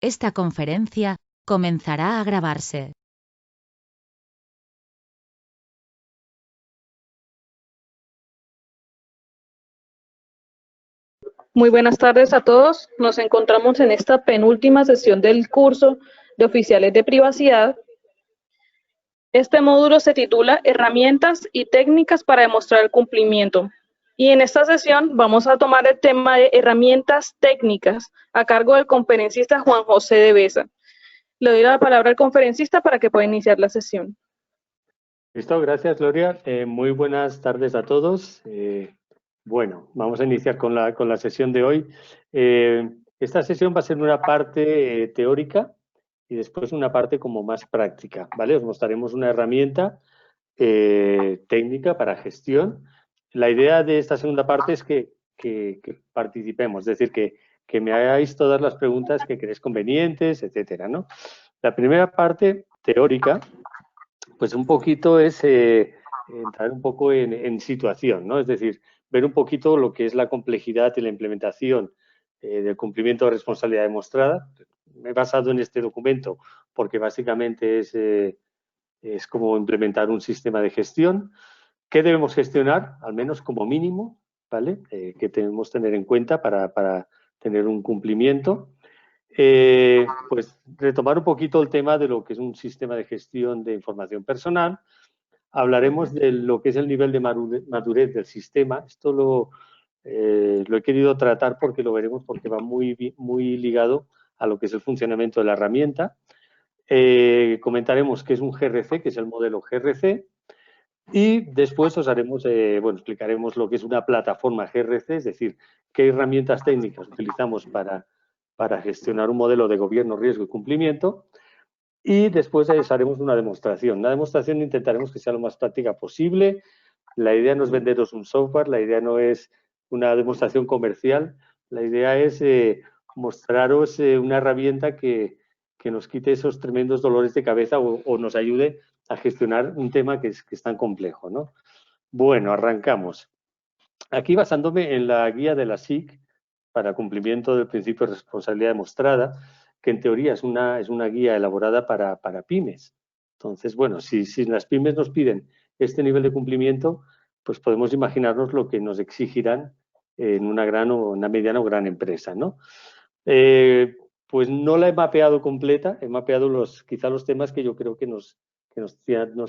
Esta conferencia comenzará a grabarse. Muy buenas tardes a todos. Nos encontramos en esta penúltima sesión del curso de oficiales de privacidad. Este módulo se titula Herramientas y técnicas para demostrar el cumplimiento. Y en esta sesión vamos a tomar el tema de herramientas técnicas a cargo del conferencista Juan José de Besa. Le doy la palabra al conferencista para que pueda iniciar la sesión. Listo, gracias Gloria. Muy buenas tardes a todos. Bueno, vamos a iniciar con la sesión de hoy. Esta sesión va a ser una parte teórica y después una parte como más práctica, ¿vale? Os mostraremos una herramienta técnica para gestión. La idea de esta segunda parte es que participemos, es decir, que me hagáis todas las preguntas que creéis convenientes, etcétera, ¿no? La primera parte teórica, pues un poquito es entrar un poco en situación, ¿no? Es decir, ver un poquito lo que es la complejidad y la implementación del cumplimiento de responsabilidad demostrada. Me he basado en este documento porque básicamente es como implementar un sistema de gestión. ¿Qué debemos gestionar? Al menos como mínimo, ¿vale? Que debemos tener en cuenta para tener un cumplimiento. Pues retomar un poquito el tema de lo que es un sistema de gestión de información personal. Hablaremos de lo que es el nivel de madurez del sistema. Esto lo he querido tratar porque lo veremos, porque va muy ligado a lo que es el funcionamiento de la herramienta. Comentaremos qué es un GRC, que es el modelo GRC. Y después explicaremos lo que es una plataforma GRC, es decir, qué herramientas técnicas utilizamos para gestionar un modelo de gobierno, riesgo y cumplimiento. Y después haremos una demostración. La demostración intentaremos que sea lo más práctica posible. La idea no es venderos un software, la idea no es una demostración comercial. La idea es mostraros una herramienta que nos quite esos tremendos dolores de cabeza o nos ayude a gestionar un tema que es tan complejo, ¿no? Bueno, arrancamos. Aquí, basándome en la guía de la SIC para cumplimiento del principio de responsabilidad demostrada, que en teoría es una guía elaborada para pymes. Entonces, bueno, si las pymes nos piden este nivel de cumplimiento, pues podemos imaginarnos lo que nos exigirán en una mediana o gran empresa, ¿no? Pues no la he mapeado completa, he mapeado quizá los temas que yo creo que nos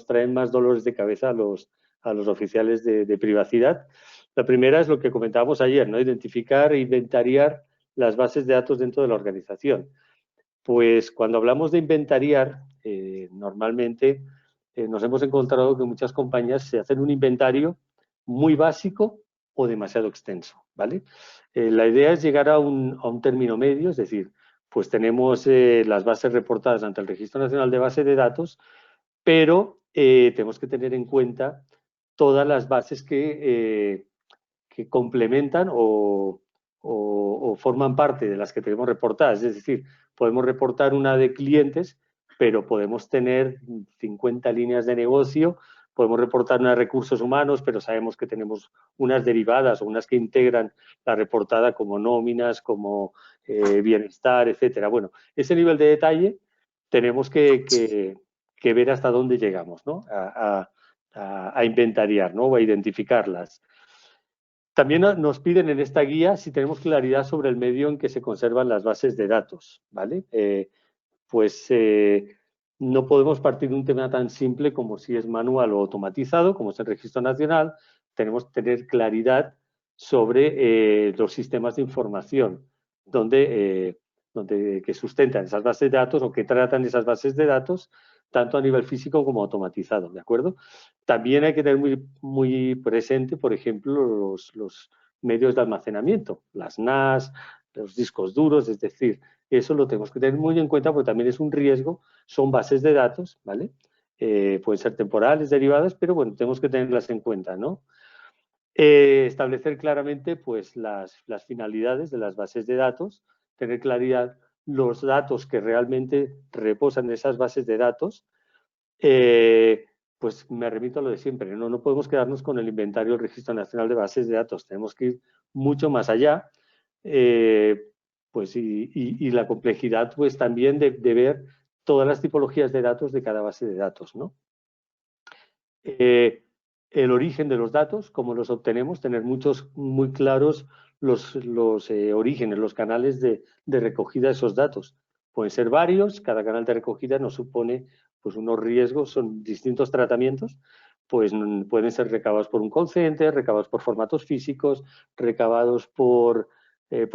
traen más dolores de cabeza a los oficiales de privacidad. La primera es lo que comentábamos ayer, ¿no? Identificar e inventariar las bases de datos dentro de la organización. Pues cuando hablamos de inventariar, normalmente nos hemos encontrado que muchas compañías se hacen un inventario muy básico o demasiado extenso, ¿vale? La idea es llegar a un término medio, es decir, pues tenemos las bases reportadas ante el Registro Nacional de Bases de Datos, pero tenemos que tener en cuenta todas las bases que complementan o forman parte de las que tenemos reportadas. Es decir, podemos reportar una de clientes, pero podemos tener 50 líneas de negocio, podemos reportar una de recursos humanos, pero sabemos que tenemos unas derivadas o unas que integran la reportada como nóminas, como bienestar, etcétera. Bueno, ese nivel de detalle tenemos que ver hasta dónde llegamos, ¿no? A inventariar, ¿no? O a identificarlas. También nos piden en esta guía si tenemos claridad sobre el medio en que se conservan las bases de datos, ¿vale? No podemos partir de un tema tan simple como si es manual o automatizado, como es el Registro Nacional. Tenemos que tener claridad sobre los sistemas de información que sustentan esas bases de datos o que tratan esas bases de datos, tanto a nivel físico como automatizado, ¿de acuerdo? También hay que tener muy presente, por ejemplo, los medios de almacenamiento, las NAS, los discos duros, es decir, eso lo tenemos que tener muy en cuenta porque también es un riesgo, son bases de datos, ¿vale? Pueden ser temporales, derivadas, pero bueno, tenemos que tenerlas en cuenta, ¿no? Establecer claramente pues, las finalidades de las bases de datos, tener claridad los datos que realmente reposan en esas bases de datos. Pues me remito a lo de siempre, no podemos quedarnos con el inventario del Registro Nacional de Bases de Datos, tenemos que ir mucho más allá, pues, y la complejidad pues, también de ver todas las tipologías de datos de cada base de datos, ¿no? El origen de los datos, cómo los obtenemos, tener muy claros los orígenes, los canales de recogida de esos datos. Pueden ser varios, cada canal de recogida nos supone pues, unos riesgos, son distintos tratamientos, pues pueden ser recabados por un call center, recabados por formatos físicos, recabados por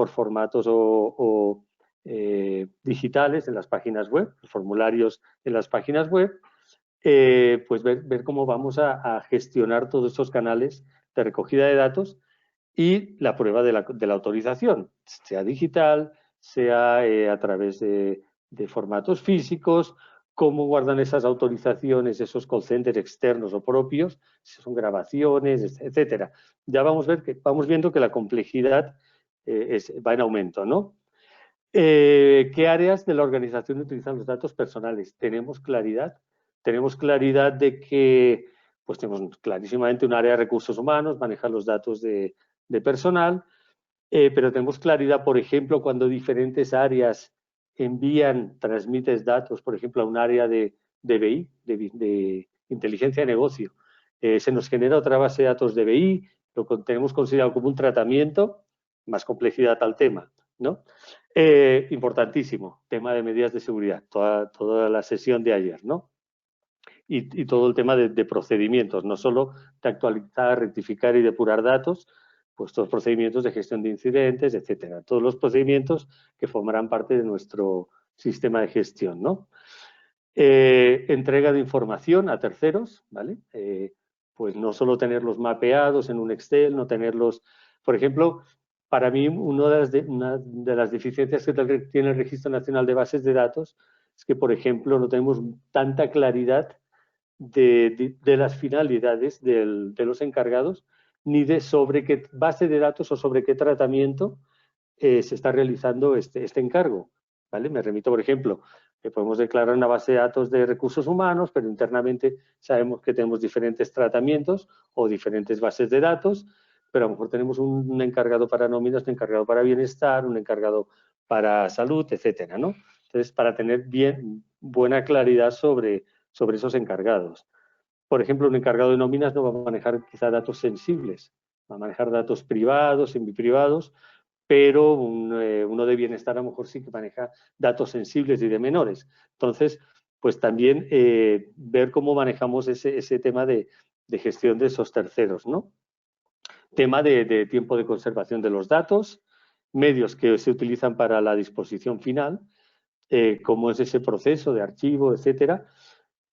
formatos digitales en las páginas web, formularios en las páginas web, pues ver cómo vamos a gestionar todos esos canales de recogida de datos y la prueba de la autorización, sea digital, sea a través de formatos físicos, cómo guardan esas autorizaciones esos call centers externos o propios, si son grabaciones, etcétera. Ya vamos viendo que la complejidad va en aumento, ¿no? ¿Qué áreas de la organización utilizan los datos personales? ¿Tenemos claridad? Tenemos claridad de que, pues tenemos clarísimamente un área de recursos humanos, maneja los datos de personal, pero tenemos claridad, por ejemplo, cuando diferentes áreas transmiten datos, por ejemplo, a un área de BI, de inteligencia de negocio. Se nos genera otra base de datos de BI, lo que tenemos considerado como un tratamiento, más complejidad al tema, ¿no? Importantísimo, tema de medidas de seguridad, toda la sesión de ayer, ¿no? Y todo el tema de procedimientos, no solo de actualizar, rectificar y depurar datos, pues todos los procedimientos de gestión de incidentes, etcétera. Todos los procedimientos que formarán parte de nuestro sistema de gestión, ¿no? Entrega de información a terceros, ¿vale? Pues no solo tenerlos mapeados en un Excel, no tenerlos, por ejemplo, para mí una de las deficiencias que tiene el Registro Nacional de Bases de Datos es que, por ejemplo, no tenemos tanta claridad de las finalidades de los encargados, ni de sobre qué base de datos o sobre qué tratamiento se está realizando este encargo, ¿vale? Me remito, por ejemplo, que podemos declarar una base de datos de recursos humanos, pero internamente sabemos que tenemos diferentes tratamientos o diferentes bases de datos, pero a lo mejor tenemos un encargado para nóminas, un encargado para bienestar, un encargado para salud, etcétera, ¿no? Entonces, para tener buena claridad sobre esos encargados. Por ejemplo, un encargado de nóminas no va a manejar quizá datos sensibles, va a manejar datos privados, semiprivados, pero uno de bienestar a lo mejor sí que maneja datos sensibles y de menores. Entonces, pues también ver cómo manejamos ese tema de gestión de esos terceros, ¿no? Tema de tiempo de conservación de los datos, medios que se utilizan para la disposición final, cómo es ese proceso de archivo, etcétera.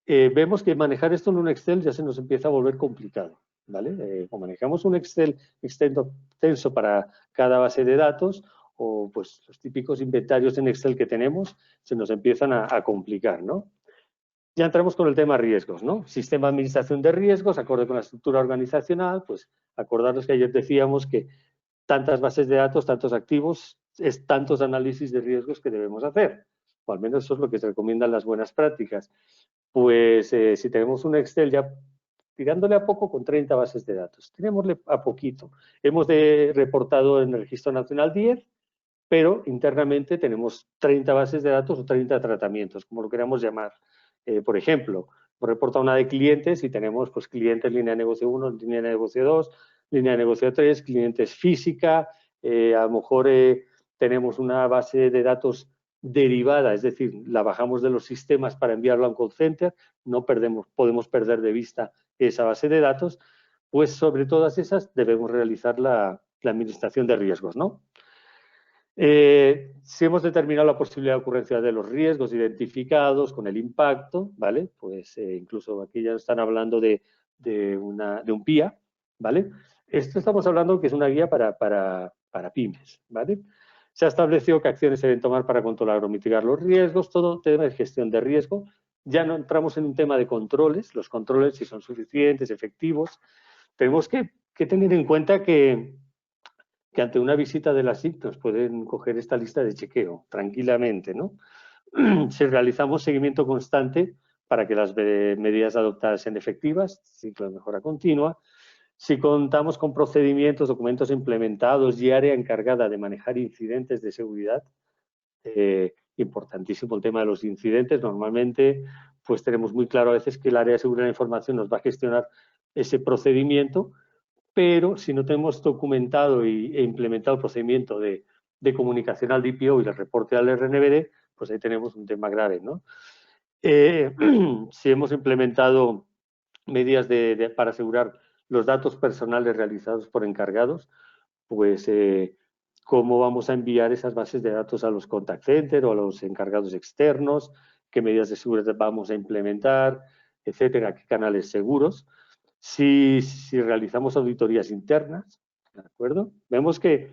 Vemos que manejar esto en un Excel ya se nos empieza a volver complicado, ¿vale? O manejamos un Excel extenso para cada base de datos o pues los típicos inventarios en Excel que tenemos se nos empiezan a complicar, ¿no? Ya entramos con el tema riesgos, ¿no? Sistema de administración de riesgos, acorde con la estructura organizacional, pues acordarnos que ayer decíamos que tantas bases de datos, tantos activos, es tantos análisis de riesgos que debemos hacer, o al menos eso es lo que se recomiendan las buenas prácticas. Pues si tenemos un Excel ya tirándole a poco con 30 bases de datos, tirémosle a poquito. Hemos reportado en el Registro Nacional 10, pero internamente tenemos 30 bases de datos o 30 tratamientos, como lo queramos llamar. Por ejemplo, hemos reportado una de clientes y tenemos pues, clientes línea de negocio 1, línea de negocio 2, línea de negocio 3, clientes física, a lo mejor tenemos una base de datos derivada, es decir, la bajamos de los sistemas para enviarlo a un call center, no podemos perder de vista esa base de datos, pues sobre todas esas debemos realizar la administración de riesgos, ¿no? Si hemos determinado la posibilidad de ocurrencia de los riesgos identificados con el impacto, ¿vale? Pues incluso aquí ya están hablando de un PIA, ¿vale? Esto estamos hablando que es una guía para pymes, ¿vale? Se ha establecido qué acciones se deben tomar para controlar o mitigar los riesgos, todo tema de gestión de riesgo. Ya no entramos en un tema de controles, los controles si son suficientes, efectivos. Tenemos que tener en cuenta que ante una visita de las SIC nos pueden coger esta lista de chequeo tranquilamente, ¿no? Si realizamos seguimiento constante para que las medidas adoptadas sean efectivas, ciclo de mejora continua, Si contamos con procedimientos, documentos implementados y área encargada de manejar incidentes de seguridad, importantísimo el tema de los incidentes. Normalmente, pues tenemos muy claro a veces que el área de seguridad de la información nos va a gestionar ese procedimiento, pero si no tenemos documentado e implementado el procedimiento de comunicación al DPO y el reporte al RNBD, pues ahí tenemos un tema grave, ¿no? Si hemos implementado medidas para asegurar los datos personales realizados por encargados, pues cómo vamos a enviar esas bases de datos a los contact centers o a los encargados externos, qué medidas de seguridad vamos a implementar, etcétera, qué canales seguros. Si realizamos auditorías internas, ¿de acuerdo? Vemos que,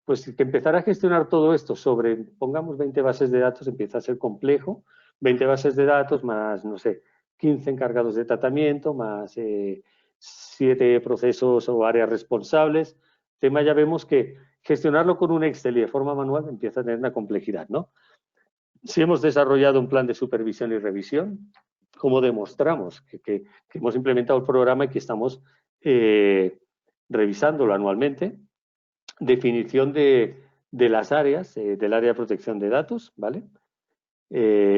pues, que empezar a gestionar todo esto sobre, pongamos 20 bases de datos, empieza a ser complejo. 20 bases de datos más, no sé, 15 encargados de tratamiento, más 7 procesos o áreas responsables. Tema, ya vemos que gestionarlo con un Excel y de forma manual empieza a tener una complejidad, ¿no? Si hemos desarrollado un plan de supervisión y revisión, ¿cómo demostramos que hemos implementado el programa y que estamos revisándolo anualmente? Definición de las áreas, del área de protección de datos, ¿vale?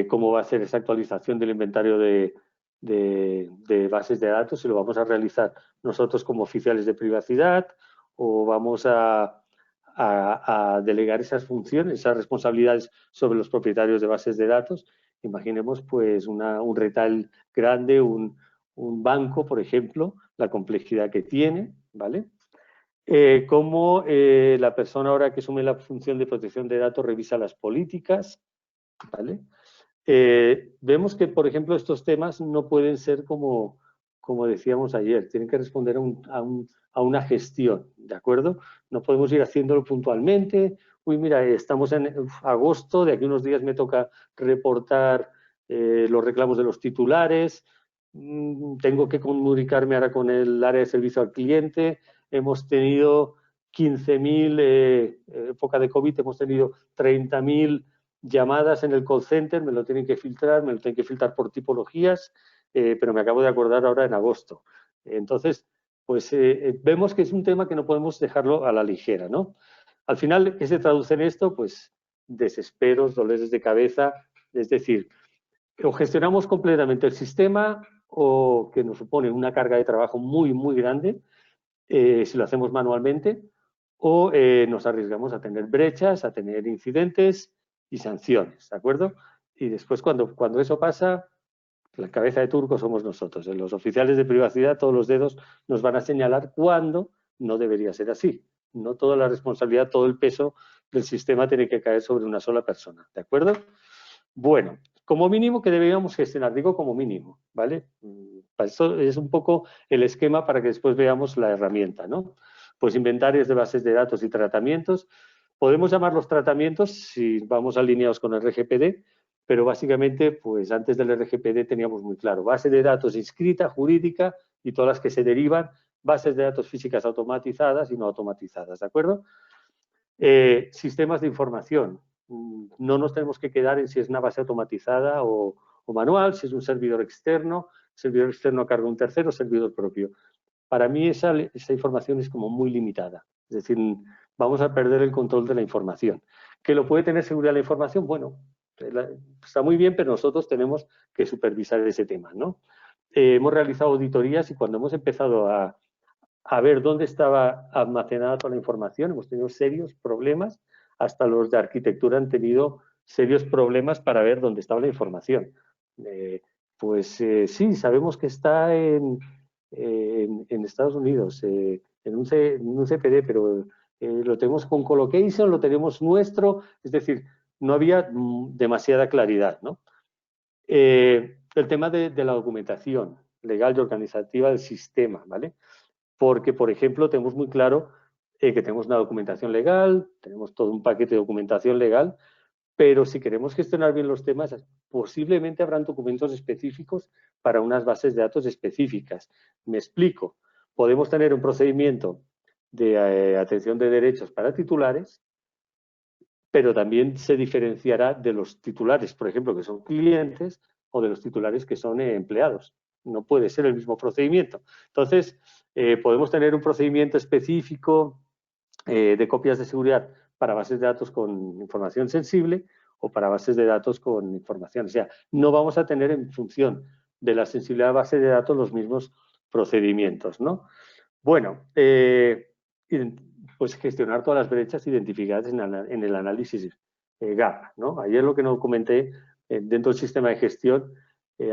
Cómo va a ser esa actualización del inventario de bases de datos, si lo vamos a realizar nosotros como oficiales de privacidad o vamos a delegar esas funciones, esas responsabilidades sobre los propietarios de bases de datos. Imaginemos pues un retail grande, un banco, por ejemplo, la complejidad que tiene, ¿vale? Cómo la persona ahora que asume la función de protección de datos revisa las políticas, ¿vale? Vemos que, por ejemplo, estos temas no pueden ser como decíamos ayer, tienen que responder a una gestión, ¿de acuerdo? No podemos ir haciéndolo puntualmente. Uy, mira, estamos en agosto, de aquí a unos días me toca reportar los reclamos de los titulares, tengo que comunicarme ahora con el área de servicio al cliente, hemos tenido 15.000, época de COVID, hemos tenido 30.000 llamadas en el call center, me lo tienen que filtrar por tipologías, pero me acabo de acordar ahora en agosto. Entonces, pues vemos que es un tema que no podemos dejarlo a la ligera, ¿no? Al final, ¿qué se traduce en esto? Pues desesperos, dolores de cabeza, es decir, o gestionamos completamente el sistema o que nos supone una carga de trabajo muy, muy grande, si lo hacemos manualmente, o nos arriesgamos a tener brechas, a tener incidentes y sanciones, ¿de acuerdo? Y después, cuando eso pasa, la cabeza de turco somos nosotros. Los oficiales de privacidad, todos los dedos nos van a señalar cuándo no debería ser así. No toda la responsabilidad, todo el peso del sistema tiene que caer sobre una sola persona, ¿de acuerdo? Bueno, como mínimo que deberíamos gestionar, digo como mínimo, ¿vale? Eso es un poco el esquema para que después veamos la herramienta, ¿no? Pues inventarios de bases de datos y tratamientos. Podemos llamarlos tratamientos si vamos alineados con el RGPD, pero básicamente, pues antes del RGPD teníamos muy claro, base de datos inscrita, jurídica y todas las que se derivan, bases de datos físicas automatizadas y no automatizadas, ¿de acuerdo? Sistemas de información. No nos tenemos que quedar en si es una base automatizada o manual, si es un servidor externo a cargo de un tercero, servidor propio. Para mí esa información es como muy limitada. Es decir, vamos a perder el control de la información. ¿Que lo puede tener seguridad la información? Bueno, está muy bien, pero nosotros tenemos que supervisar ese tema, ¿no? Hemos realizado auditorías y cuando hemos empezado a ver dónde estaba almacenada toda la información, hemos tenido serios problemas, hasta los de arquitectura han tenido serios problemas para ver dónde estaba la información. Sí, sabemos que está en Estados Unidos, en un CPD, pero lo tenemos con colocation, lo tenemos nuestro, es decir, no había demasiada claridad, ¿no? El tema de la documentación legal y organizativa del sistema, ¿vale? Porque, por ejemplo, tenemos muy claro que tenemos una documentación legal, tenemos todo un paquete de documentación legal, pero si queremos gestionar bien los temas, posiblemente habrán documentos específicos para unas bases de datos específicas. Me explico. Podemos tener un procedimiento de atención de derechos para titulares, pero también se diferenciará de los titulares, por ejemplo, que son clientes o de los titulares que son empleados. no puede ser el mismo procedimiento. Entonces, podemos tener un procedimiento específico de copias de seguridad para bases de datos con información sensible o para bases de datos con información. O sea, no vamos a tener en función de la sensibilidad de base de datos los mismos procedimientos, ¿no? Bueno, pues gestionar todas las brechas identificadas en el análisis GAP, ¿no? Ayer lo que no comenté, dentro del sistema de gestión,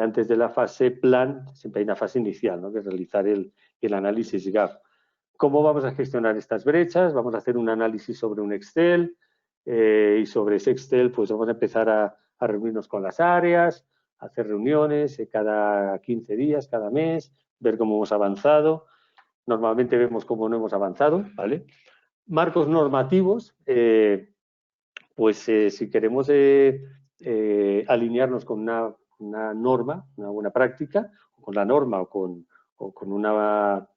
antes de la fase plan, siempre hay una fase inicial, ¿no? Que es realizar el análisis GAP. ¿Cómo vamos a gestionar estas brechas? Vamos a hacer un análisis sobre un Excel y sobre ese Excel pues vamos a empezar a reunirnos con las áreas, a hacer reuniones cada 15 días, cada mes, ver cómo hemos avanzado. Normalmente vemos cómo no hemos avanzado, ¿vale? Marcos normativos, si queremos alinearnos con una norma, una buena práctica, con la norma o con una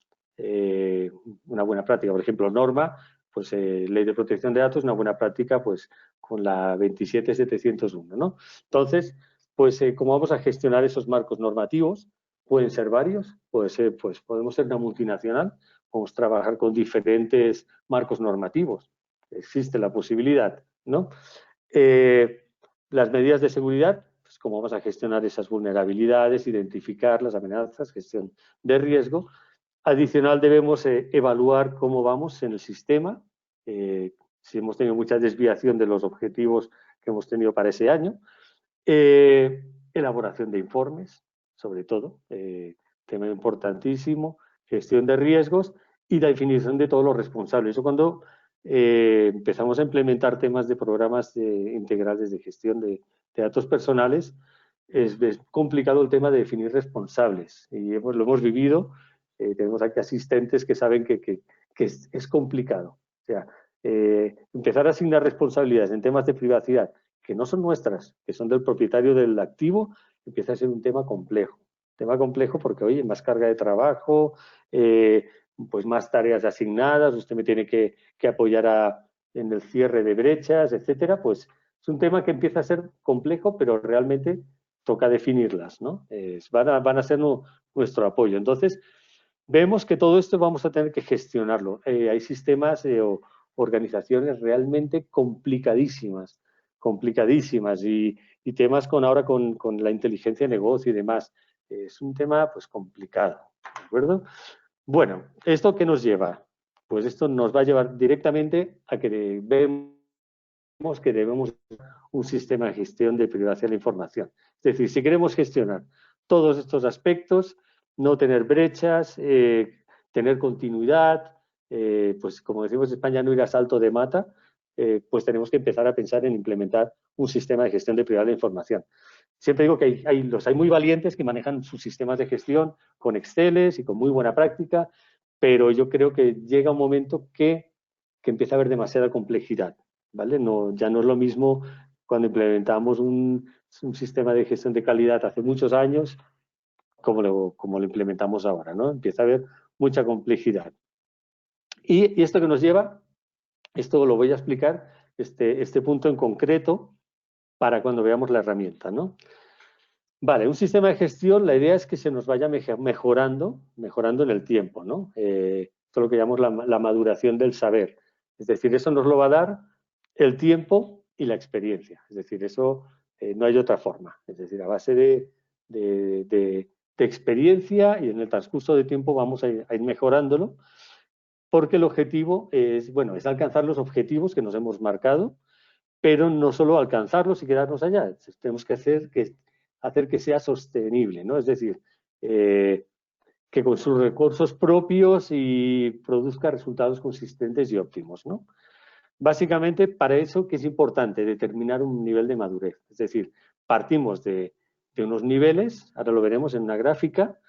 buena práctica, por ejemplo, norma, pues ley de protección de datos, una buena práctica, pues con la 27701, ¿no? Entonces, pues, ¿cómo vamos a gestionar esos marcos normativos? Pueden ser varios, pues podemos ser una multinacional, podemos trabajar con diferentes marcos normativos, existe la posibilidad, ¿no? Las medidas de seguridad, pues cómo vamos a gestionar esas vulnerabilidades, identificar las amenazas, gestión de riesgo. Adicional, debemos evaluar cómo vamos en el sistema, si hemos tenido mucha desviación de los objetivos que hemos tenido para ese año. Elaboración de informes, sobre todo, tema importantísimo, gestión de riesgos y la definición de todos los responsables. Eso cuando empezamos a implementar temas de programas integrales de gestión de datos personales, es complicado el tema de definir responsables y lo hemos vivido. Tenemos aquí asistentes que saben que es complicado. O sea, empezar a asignar responsabilidades en temas de privacidad que no son nuestras, que son del propietario del activo, empieza a ser un tema complejo. Tema complejo porque, oye, más carga de trabajo, pues más tareas asignadas, usted me tiene que apoyar en el cierre de brechas, etcétera. Pues es un tema que empieza a ser complejo, pero realmente toca definirlas, ¿no? Van a ser nuestro apoyo. Entonces, vemos que todo esto vamos a tener que gestionarlo. Hay sistemas o organizaciones realmente complicadísimas y temas ahora con la inteligencia de negocio y demás. Es un tema pues complicado, ¿de acuerdo? Bueno, ¿esto qué nos lleva? Pues esto nos va a llevar directamente a que debemos un sistema de gestión de privacidad de la información. Es decir, si queremos gestionar todos estos aspectos, no tener brechas, tener continuidad, pues como decimos en España, no ir a salto de mata, pues tenemos que empezar a pensar en implementar un sistema de gestión de privacidad de la información. Siempre digo que hay muy valientes que manejan sus sistemas de gestión con Exceles y con muy buena práctica, pero yo creo que llega un momento que empieza a haber demasiada complejidad, ¿vale? Ya no es lo mismo cuando implementamos un sistema de gestión de calidad hace muchos años como lo implementamos ahora, ¿no? Empieza a haber mucha complejidad. Y esto que nos lleva, esto lo voy a explicar, este punto en concreto, para cuando veamos la herramienta, ¿no? Vale, un sistema de gestión, la idea es que se nos vaya mejorando en el tiempo, ¿no? Esto es lo que llamamos la maduración del saber. Es decir, eso nos lo va a dar el tiempo y la experiencia. Es decir, eso no hay otra forma. Es decir, a base de experiencia y en el transcurso de tiempo vamos a ir mejorándolo, porque el objetivo es alcanzar los objetivos que nos hemos marcado, pero no solo alcanzarlos y quedarnos allá. Tenemos que hacer que sea sostenible, ¿no? Es decir, que con sus recursos propios y produzca resultados consistentes y óptimos, ¿no? Básicamente, para eso, ¿qué es importante? Determinar un nivel de madurez. Es decir, partimos de unos niveles, ahora lo veremos en una gráfica,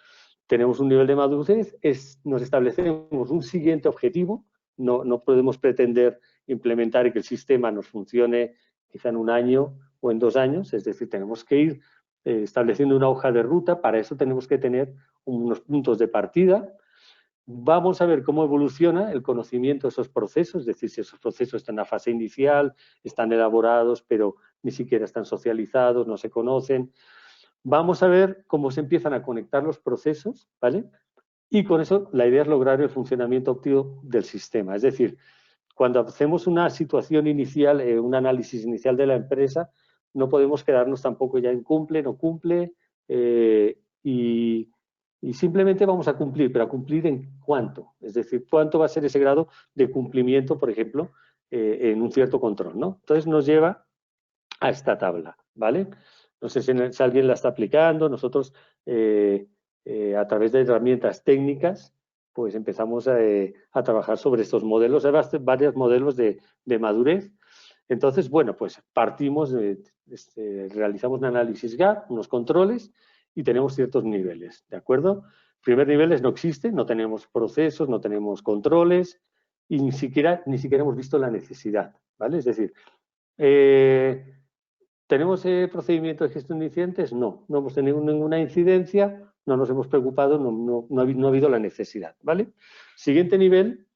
tenemos un nivel de madurez, nos establecemos un siguiente objetivo, no podemos pretender implementar y que el sistema nos funcione quizá en un año o en 2 años, es decir, tenemos que ir estableciendo una hoja de ruta, para eso tenemos que tener unos puntos de partida. Vamos a ver cómo evoluciona el conocimiento de esos procesos, es decir, si esos procesos están en la fase inicial, están elaborados, pero ni siquiera están socializados, no se conocen. vamos a ver cómo se empiezan a conectar los procesos, ¿vale? Y con eso la idea es lograr el funcionamiento óptimo del sistema. Es decir, cuando hacemos una situación inicial, un análisis inicial de la empresa, no podemos quedarnos tampoco ya en cumple, no cumple, y simplemente vamos a cumplir, pero a cumplir en cuánto. Es decir, cuánto va a ser ese grado de cumplimiento, por ejemplo, en un cierto control, ¿no? Entonces nos lleva a esta tabla, ¿vale? No sé si alguien la está aplicando. Nosotros, a través de herramientas técnicas, pues empezamos a trabajar sobre estos modelos. Hay varios modelos de madurez. Entonces, bueno, pues partimos, realizamos un análisis gap, unos controles, y tenemos ciertos niveles, ¿de acuerdo? Primer nivel es no existe, no tenemos procesos, no tenemos controles, y ni siquiera hemos visto la necesidad, ¿vale? Es decir, ¿tenemos procedimiento de gestión de incidentes? No, no hemos tenido ninguna incidencia, no nos hemos preocupado, no ha habido la necesidad, ¿vale? Siguiente nivel,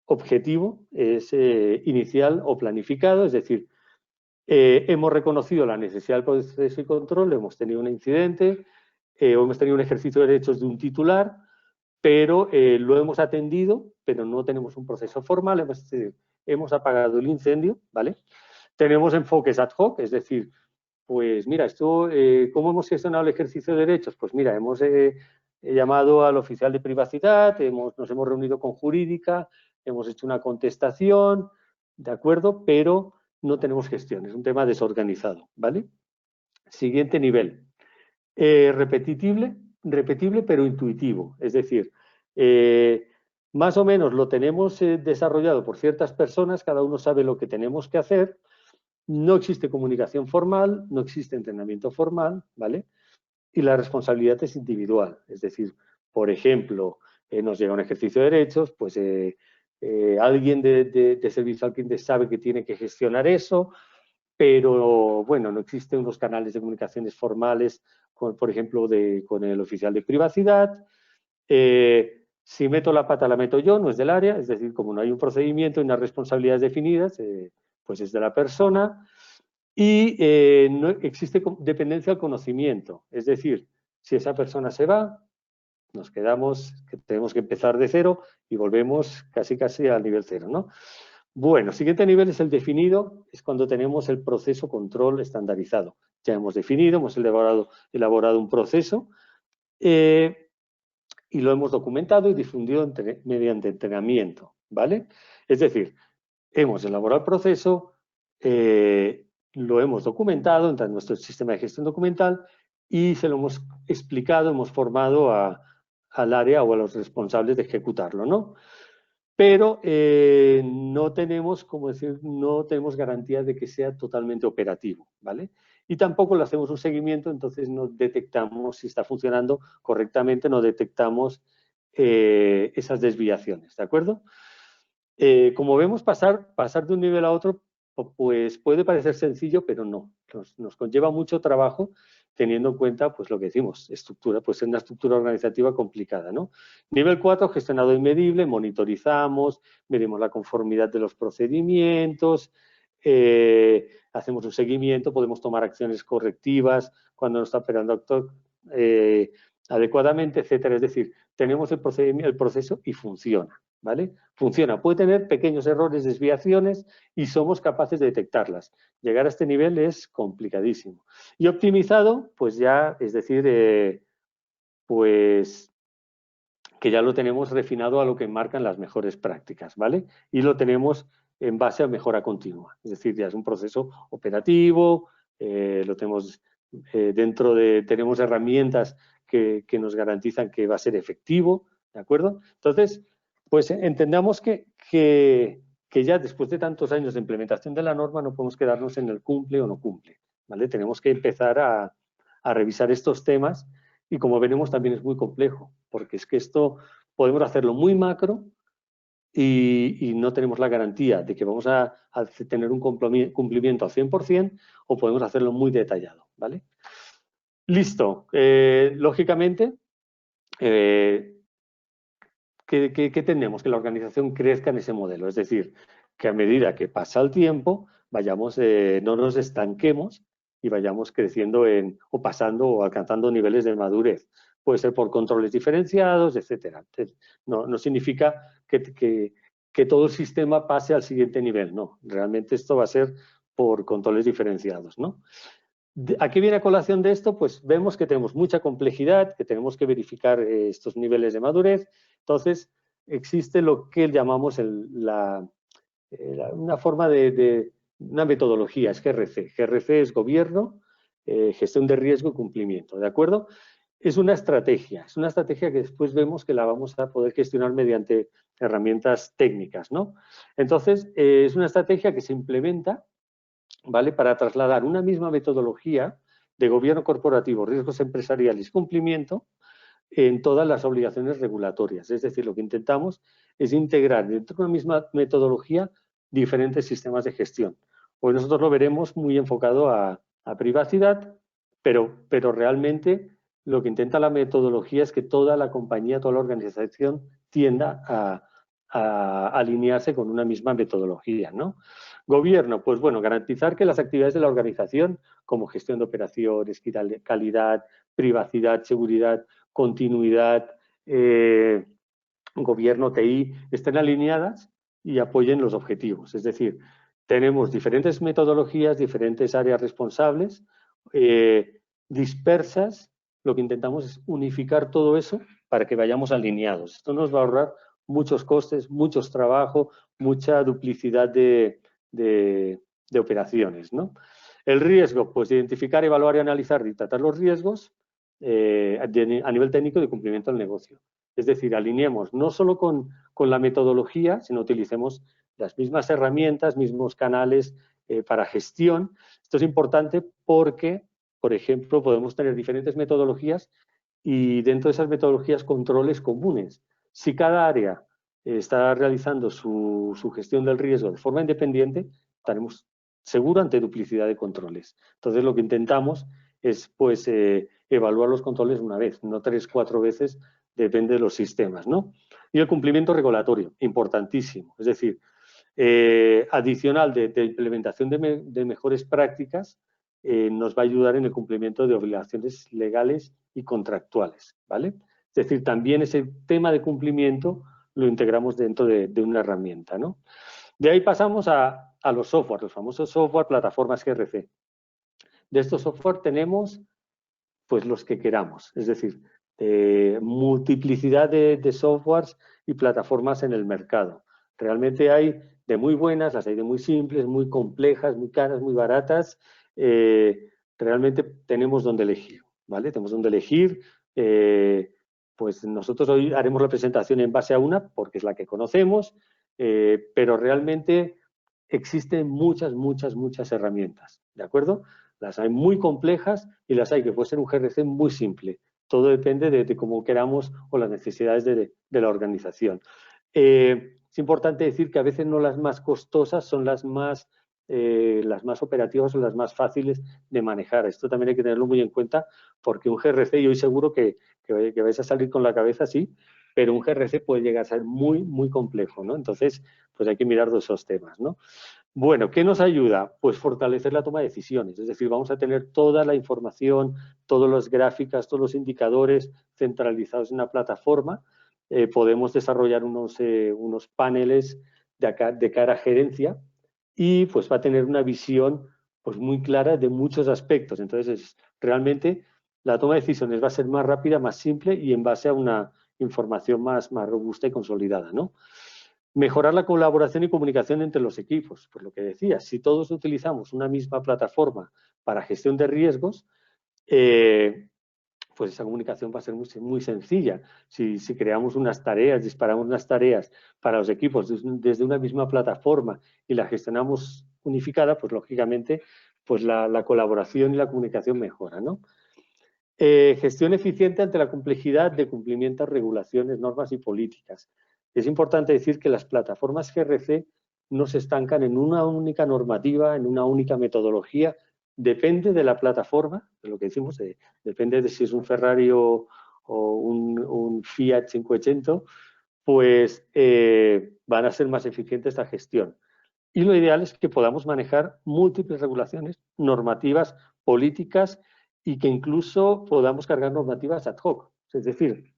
objetivo, es inicial o planificado, es decir, hemos reconocido la necesidad del proceso y control, hemos tenido un incidente, o hemos tenido un ejercicio de derechos de un titular, pero lo hemos atendido, pero no tenemos un proceso formal, hemos apagado el incendio, ¿vale? Tenemos enfoques ad hoc, es decir, pues mira, esto, ¿cómo hemos gestionado el ejercicio de derechos? Pues mira, hemos llamado al oficial de privacidad, nos hemos reunido con jurídica, hemos hecho una contestación, ¿de acuerdo? Pero no tenemos gestión, es un tema desorganizado, ¿vale? Siguiente nivel, repetible pero intuitivo, es decir, más o menos lo tenemos desarrollado por ciertas personas, cada uno sabe lo que tenemos que hacer. No existe comunicación formal, no existe entrenamiento formal, ¿vale? Y la responsabilidad es individual. Es decir, por ejemplo, nos llega un ejercicio de derechos, pues alguien de servicio al cliente sabe que tiene que gestionar eso, pero bueno, no existen unos canales de comunicaciones formales, por ejemplo, con el oficial de privacidad. Si meto la pata, la meto yo, no es del área, es decir, como no hay un procedimiento y unas responsabilidades definidas, pues es de la persona. Y no existe dependencia al conocimiento, es decir, si esa persona se va, nos quedamos, que tenemos que empezar de cero y volvemos casi al nivel cero, ¿no? Bueno, siguiente nivel es el definido, es cuando tenemos el proceso control estandarizado. Ya hemos definido, hemos elaborado un proceso y lo hemos documentado y difundido mediante entrenamiento, ¿vale? Es decir, hemos elaborado el proceso, lo hemos documentado en nuestro sistema de gestión documental y se lo hemos explicado, hemos formado al área o a los responsables de ejecutarlo, ¿no? Pero no tenemos, no tenemos garantía de que sea totalmente operativo, ¿vale? Y tampoco le hacemos un seguimiento, entonces no detectamos si está funcionando correctamente, no detectamos esas desviaciones, ¿de acuerdo? Como vemos, pasar de un nivel a otro, pues puede parecer sencillo, pero no. Nos conlleva mucho trabajo teniendo en cuenta, pues lo que decimos, estructura, pues es una estructura organizativa complicada, ¿no? Nivel 4, gestionado y medible, monitorizamos, medimos la conformidad de los procedimientos, hacemos un seguimiento, podemos tomar acciones correctivas cuando no está operando adecuadamente, etcétera. Es decir, tenemos el proceso y funciona, ¿vale? Funciona. Puede tener pequeños errores, desviaciones y somos capaces de detectarlas. Llegar a este nivel es complicadísimo. Y optimizado, pues ya, es decir, pues que ya lo tenemos refinado a lo que marcan las mejores prácticas, ¿vale? Y lo tenemos en base a mejora continua. Es decir, ya es un proceso operativo, lo tenemos tenemos herramientas que nos garantizan que va a ser efectivo, ¿de acuerdo? Entonces, pues entendamos que ya después de tantos años de implementación de la norma no podemos quedarnos en el cumple o no cumple, ¿vale? Tenemos que empezar a revisar estos temas y como veremos también es muy complejo, porque es que esto podemos hacerlo muy macro y no tenemos la garantía de que vamos a tener un cumplimiento al 100% o podemos hacerlo muy detallado, ¿vale? Listo. Lógicamente, ¿qué tenemos? Que la organización crezca en ese modelo. Es decir, que a medida que pasa el tiempo, no nos estanquemos y vayamos creciendo o pasando o alcanzando niveles de madurez. Puede ser por controles diferenciados, etcétera. Entonces, no significa que todo el sistema pase al siguiente nivel, no. Realmente esto va a ser por controles diferenciados, ¿no? ¿A qué viene a colación de esto? Pues vemos que tenemos mucha complejidad, que tenemos que verificar estos niveles de madurez. Entonces, existe lo que llamamos una forma una metodología, es GRC. GRC es Gobierno, Gestión de Riesgo y Cumplimiento, ¿de acuerdo? Es una estrategia que después vemos que la vamos a poder gestionar mediante herramientas técnicas, ¿no? Entonces, es una estrategia que se implementa, ¿vale?, para trasladar una misma metodología de gobierno corporativo, riesgos empresariales y cumplimiento en todas las obligaciones regulatorias. Es decir, lo que intentamos es integrar dentro de una misma metodología diferentes sistemas de gestión. Hoy nosotros lo veremos muy enfocado a privacidad, pero realmente lo que intenta la metodología es que toda la compañía, toda la organización tienda a alinearse con una misma metodología, ¿no? Gobierno, pues bueno, garantizar que las actividades de la organización, como gestión de operaciones, calidad, privacidad, seguridad, continuidad, gobierno, TI, estén alineadas y apoyen los objetivos. Es decir, tenemos diferentes metodologías, diferentes áreas responsables, dispersas. Lo que intentamos es unificar todo eso para que vayamos alineados. Esto nos va a ahorrar muchos costes, muchos trabajos, mucha duplicidad de operaciones, ¿no? El riesgo, pues identificar, evaluar y analizar y tratar los riesgos a nivel técnico de cumplimiento del negocio. Es decir, alineemos no solo con la metodología, sino utilicemos las mismas herramientas, mismos canales para gestión. Esto es importante porque, por ejemplo, podemos tener diferentes metodologías y dentro de esas metodologías controles comunes. Si cada área está realizando su gestión del riesgo de forma independiente, estaremos seguro ante duplicidad de controles. Entonces, lo que intentamos es pues evaluar los controles una vez, no 3 o 4 veces, depende de los sistemas, ¿no? Y el cumplimiento regulatorio, importantísimo. Es decir, adicional de implementación de mejores prácticas, nos va a ayudar en el cumplimiento de obligaciones legales y contractuales, ¿vale? Es decir, también ese tema de cumplimiento lo integramos dentro de una herramienta, ¿no? De ahí pasamos a los software, los famosos software, plataformas GRC. De estos software tenemos pues los que queramos, es decir, multiplicidad de softwares y plataformas en el mercado. Realmente hay de muy buenas, las hay de muy simples, muy complejas, muy caras, muy baratas. Realmente tenemos donde elegir, ¿vale? Tenemos donde elegir. Pues nosotros hoy haremos la presentación en base a una, porque es la que conocemos, pero realmente existen muchas herramientas, ¿de acuerdo? Las hay muy complejas y las hay que puede ser un GRC muy simple. Todo depende de cómo queramos o las necesidades de la organización. Es importante decir que a veces no las más costosas son las más operativas o las más fáciles de manejar. Esto también hay que tenerlo muy en cuenta porque un GRC, y hoy seguro que vais a salir con la cabeza así, pero un GRC puede llegar a ser muy complejo, ¿no? Entonces, pues hay que mirar todos esos temas, ¿no? Bueno, ¿qué nos ayuda? Pues fortalecer la toma de decisiones, es decir, vamos a tener toda la información, todas las gráficas, todos los indicadores centralizados en una plataforma. Podemos desarrollar unos paneles de cara a gerencia y pues va a tener una visión pues muy clara de muchos aspectos. Entonces, realmente la toma de decisiones va a ser más rápida, más simple y en base a una información más robusta y consolidada, ¿no? Mejorar la colaboración y comunicación entre los equipos. Por lo que decía, si todos utilizamos una misma plataforma para gestión de riesgos, pues esa comunicación va a ser muy sencilla. Si creamos unas tareas, disparamos unas tareas para los equipos desde una misma plataforma y la gestionamos unificada, pues lógicamente pues la colaboración y la comunicación mejora, ¿no? Gestión eficiente ante la complejidad de cumplimientos, regulaciones, normas y políticas. Es importante decir que las plataformas GRC no se estancan en una única normativa, en una única metodología. Depende de la plataforma, de lo que decimos, depende de si es un Ferrari o un Fiat 500, pues van a ser más eficientes esta gestión. Y lo ideal es que podamos manejar múltiples regulaciones normativas políticas y que incluso podamos cargar normativas ad hoc. Es decir,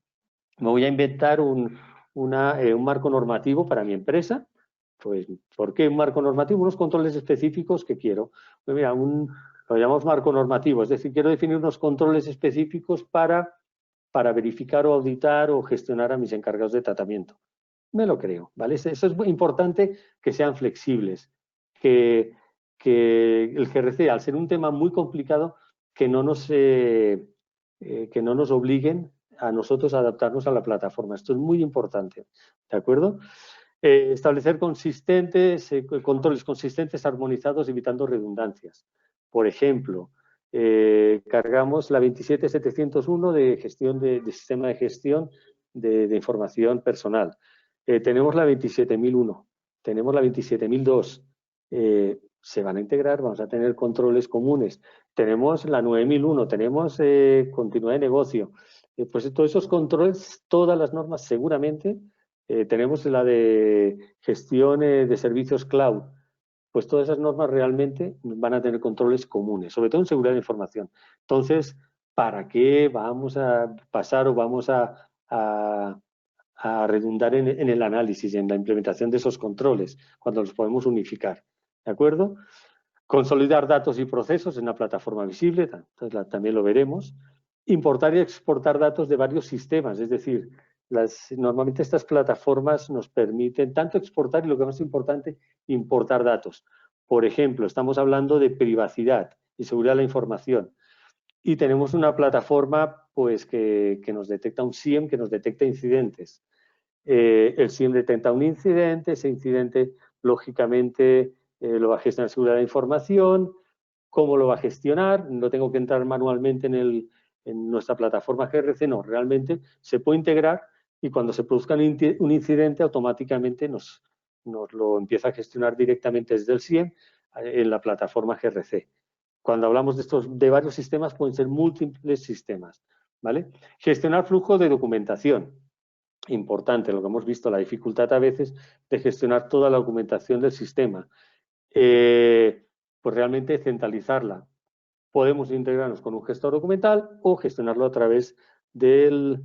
me voy a inventar un marco normativo para mi empresa. Pues, ¿por qué un marco normativo? Unos controles específicos que quiero. Pues mira, lo llamamos marco normativo, es decir, quiero definir unos controles específicos para verificar o auditar o gestionar a mis encargados de tratamiento. Me lo creo, ¿vale? Eso es muy importante, que sean flexibles, que el GRC, al ser un tema muy complicado, que no nos obliguen a nosotros a adaptarnos a la plataforma. Esto es muy importante, ¿de acuerdo? Establecer controles consistentes, armonizados, evitando redundancias. Por ejemplo, cargamos la 27701 de sistema de gestión de información personal. Tenemos la 27001, tenemos la 27002. Se van a integrar, vamos a tener controles comunes. Tenemos la 9001, tenemos continuidad de negocio. Pues todos esos controles, todas las normas seguramente. Tenemos la de gestión de servicios cloud. Pues todas esas normas realmente van a tener controles comunes, sobre todo en seguridad de información. Entonces, ¿para qué vamos a pasar o vamos a redundar en el análisis y en la implementación de esos controles cuando los podemos unificar? ¿De acuerdo? Consolidar datos y procesos en una plataforma visible, entonces también lo veremos. Importar y exportar datos de varios sistemas, es decir, normalmente estas plataformas nos permiten tanto exportar y, lo que más importante, importar datos. Por ejemplo, estamos hablando de privacidad y seguridad de la información y tenemos una plataforma pues, que nos detecta un SIEM, que nos detecta incidentes. El SIEM detecta un incidente, ese incidente lógicamente lo va a gestionar seguridad de la información. ¿Cómo lo va a gestionar? No tengo que entrar manualmente en nuestra plataforma GRC, no, realmente se puede integrar y cuando se produzca un incidente automáticamente nos lo empieza a gestionar directamente desde el SIEM en la plataforma GRC. Cuando hablamos de varios sistemas, pueden ser múltiples sistemas, ¿vale? Gestionar flujo de documentación. Importante, lo que hemos visto, la dificultad a veces de gestionar toda la documentación del sistema. Pues realmente centralizarla. Podemos integrarnos con un gestor documental o gestionarlo a través del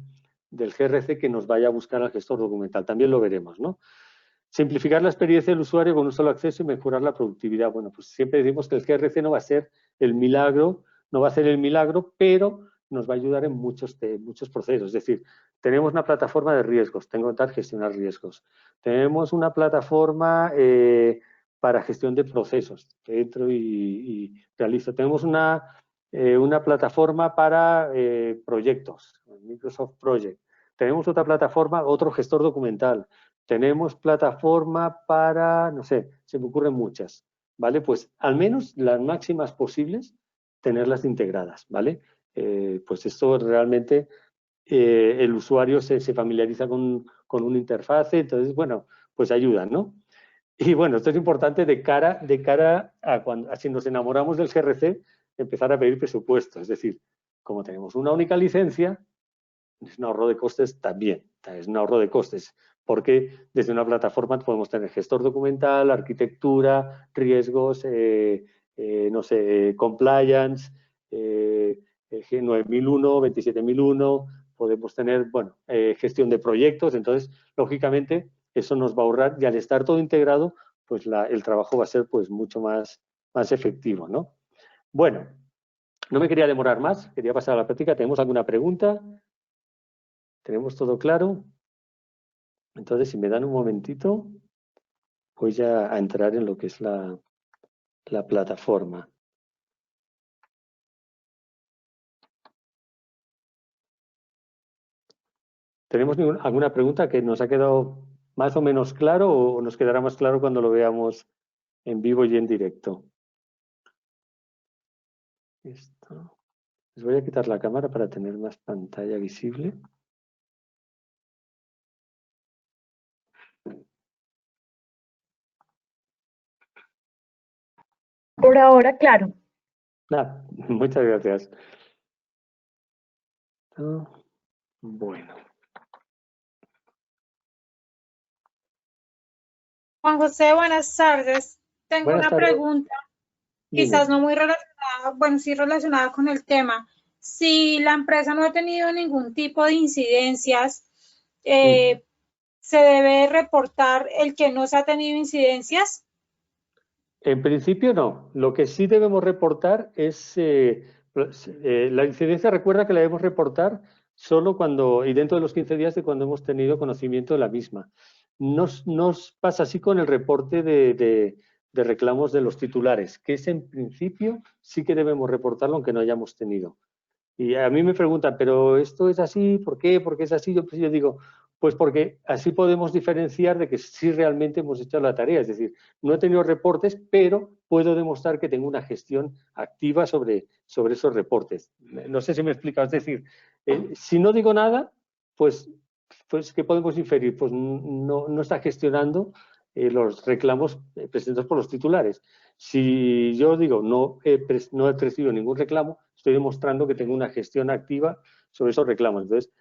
GRC que nos vaya a buscar al gestor documental. También lo veremos, ¿no? Simplificar la experiencia del usuario con un solo acceso y mejorar la productividad. Bueno, pues siempre decimos que el GRC no va a ser el milagro, pero nos va a ayudar en muchos procesos. Es decir, tenemos una plataforma de riesgos, tengo que gestionar riesgos. Tenemos una plataforma para gestión de procesos, entro y realizo. Tenemos una plataforma para proyectos, Microsoft Project. Tenemos otra plataforma, otro gestor documental. Tenemos plataforma para, no sé, se me ocurren muchas, ¿vale? Pues al menos las máximas posibles, tenerlas integradas, ¿vale? Pues esto realmente el usuario se familiariza con una interfase, entonces, bueno, pues ayuda, ¿no? Y bueno, esto es importante de cara a si nos enamoramos del GRC, empezar a pedir presupuesto. Es decir, como tenemos una única licencia, es un ahorro de costes también, es un ahorro de costes, porque desde una plataforma podemos tener gestor documental, arquitectura, riesgos, no sé, compliance, G9001, 27001, podemos tener, bueno, gestión de proyectos. Entonces, lógicamente, eso nos va a ahorrar y al estar todo integrado, pues el trabajo va a ser pues mucho más efectivo, ¿no? Bueno, no me quería demorar más, quería pasar a la práctica. ¿Tenemos alguna pregunta? ¿Tenemos todo claro? Entonces, si me dan un momentito, voy ya a entrar en lo que es la plataforma. ¿Tenemos alguna pregunta que nos ha quedado más o menos claro o nos quedará más claro cuando lo veamos en vivo y en directo? Esto. Les voy a quitar la cámara para tener más pantalla visible. Por ahora, claro. Muchas gracias. Bueno. Juan José, buenas tardes. Tengo una pregunta. quizás Dime. no muy relacionada, bueno, sí relacionada con el tema. Si la empresa no ha tenido ningún tipo de incidencias, Mm. ¿se debe reportar el que no se ha tenido incidencias? En principio no. Lo que sí debemos reportar es la incidencia. Recuerda que la debemos reportar solo cuando y dentro de los 15 días de cuando hemos tenido conocimiento de la misma. Nos pasa así con el reporte de reclamos de los titulares, que es en principio sí que debemos reportarlo aunque no hayamos tenido. Y a mí me preguntan, ¿pero esto es así? ¿Por qué? ¿Por qué es así? Yo digo, pues porque así podemos diferenciar de que sí realmente hemos hecho la tarea. Es decir, no he tenido reportes, pero puedo demostrar que tengo una gestión activa sobre esos reportes. No sé si me he explicado. Es decir, si no digo nada, pues ¿qué podemos inferir? Pues no está gestionando los reclamos presentados por los titulares. Si yo digo no he recibido ningún reclamo, estoy demostrando que tengo una gestión activa sobre esos reclamos. Entonces,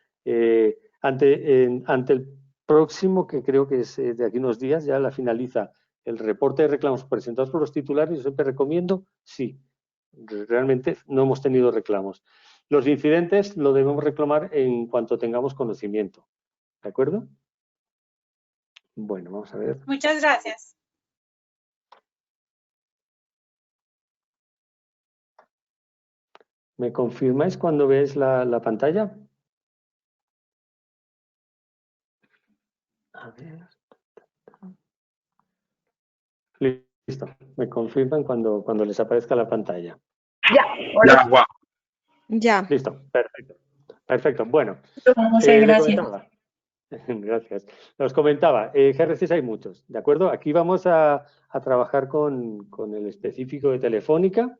ante el próximo, que creo que es de aquí unos días, ya la finaliza el reporte de reclamos presentados por los titulares, yo siempre recomiendo, sí, realmente no hemos tenido reclamos. Los incidentes lo debemos reclamar en cuanto tengamos conocimiento. ¿De acuerdo? Bueno, vamos a ver. Muchas gracias. ¿Me confirmáis cuando veis la pantalla? A ver. Listo. Me confirman cuando les aparezca la pantalla. Ya, ahora sí. Ya. Listo. Perfecto. Perfecto. Bueno, Lo vamos a hacer, le gracias. comentaba. Gracias. Os comentaba, GRCs hay muchos, ¿de acuerdo? Aquí vamos a trabajar con el específico de Telefónica.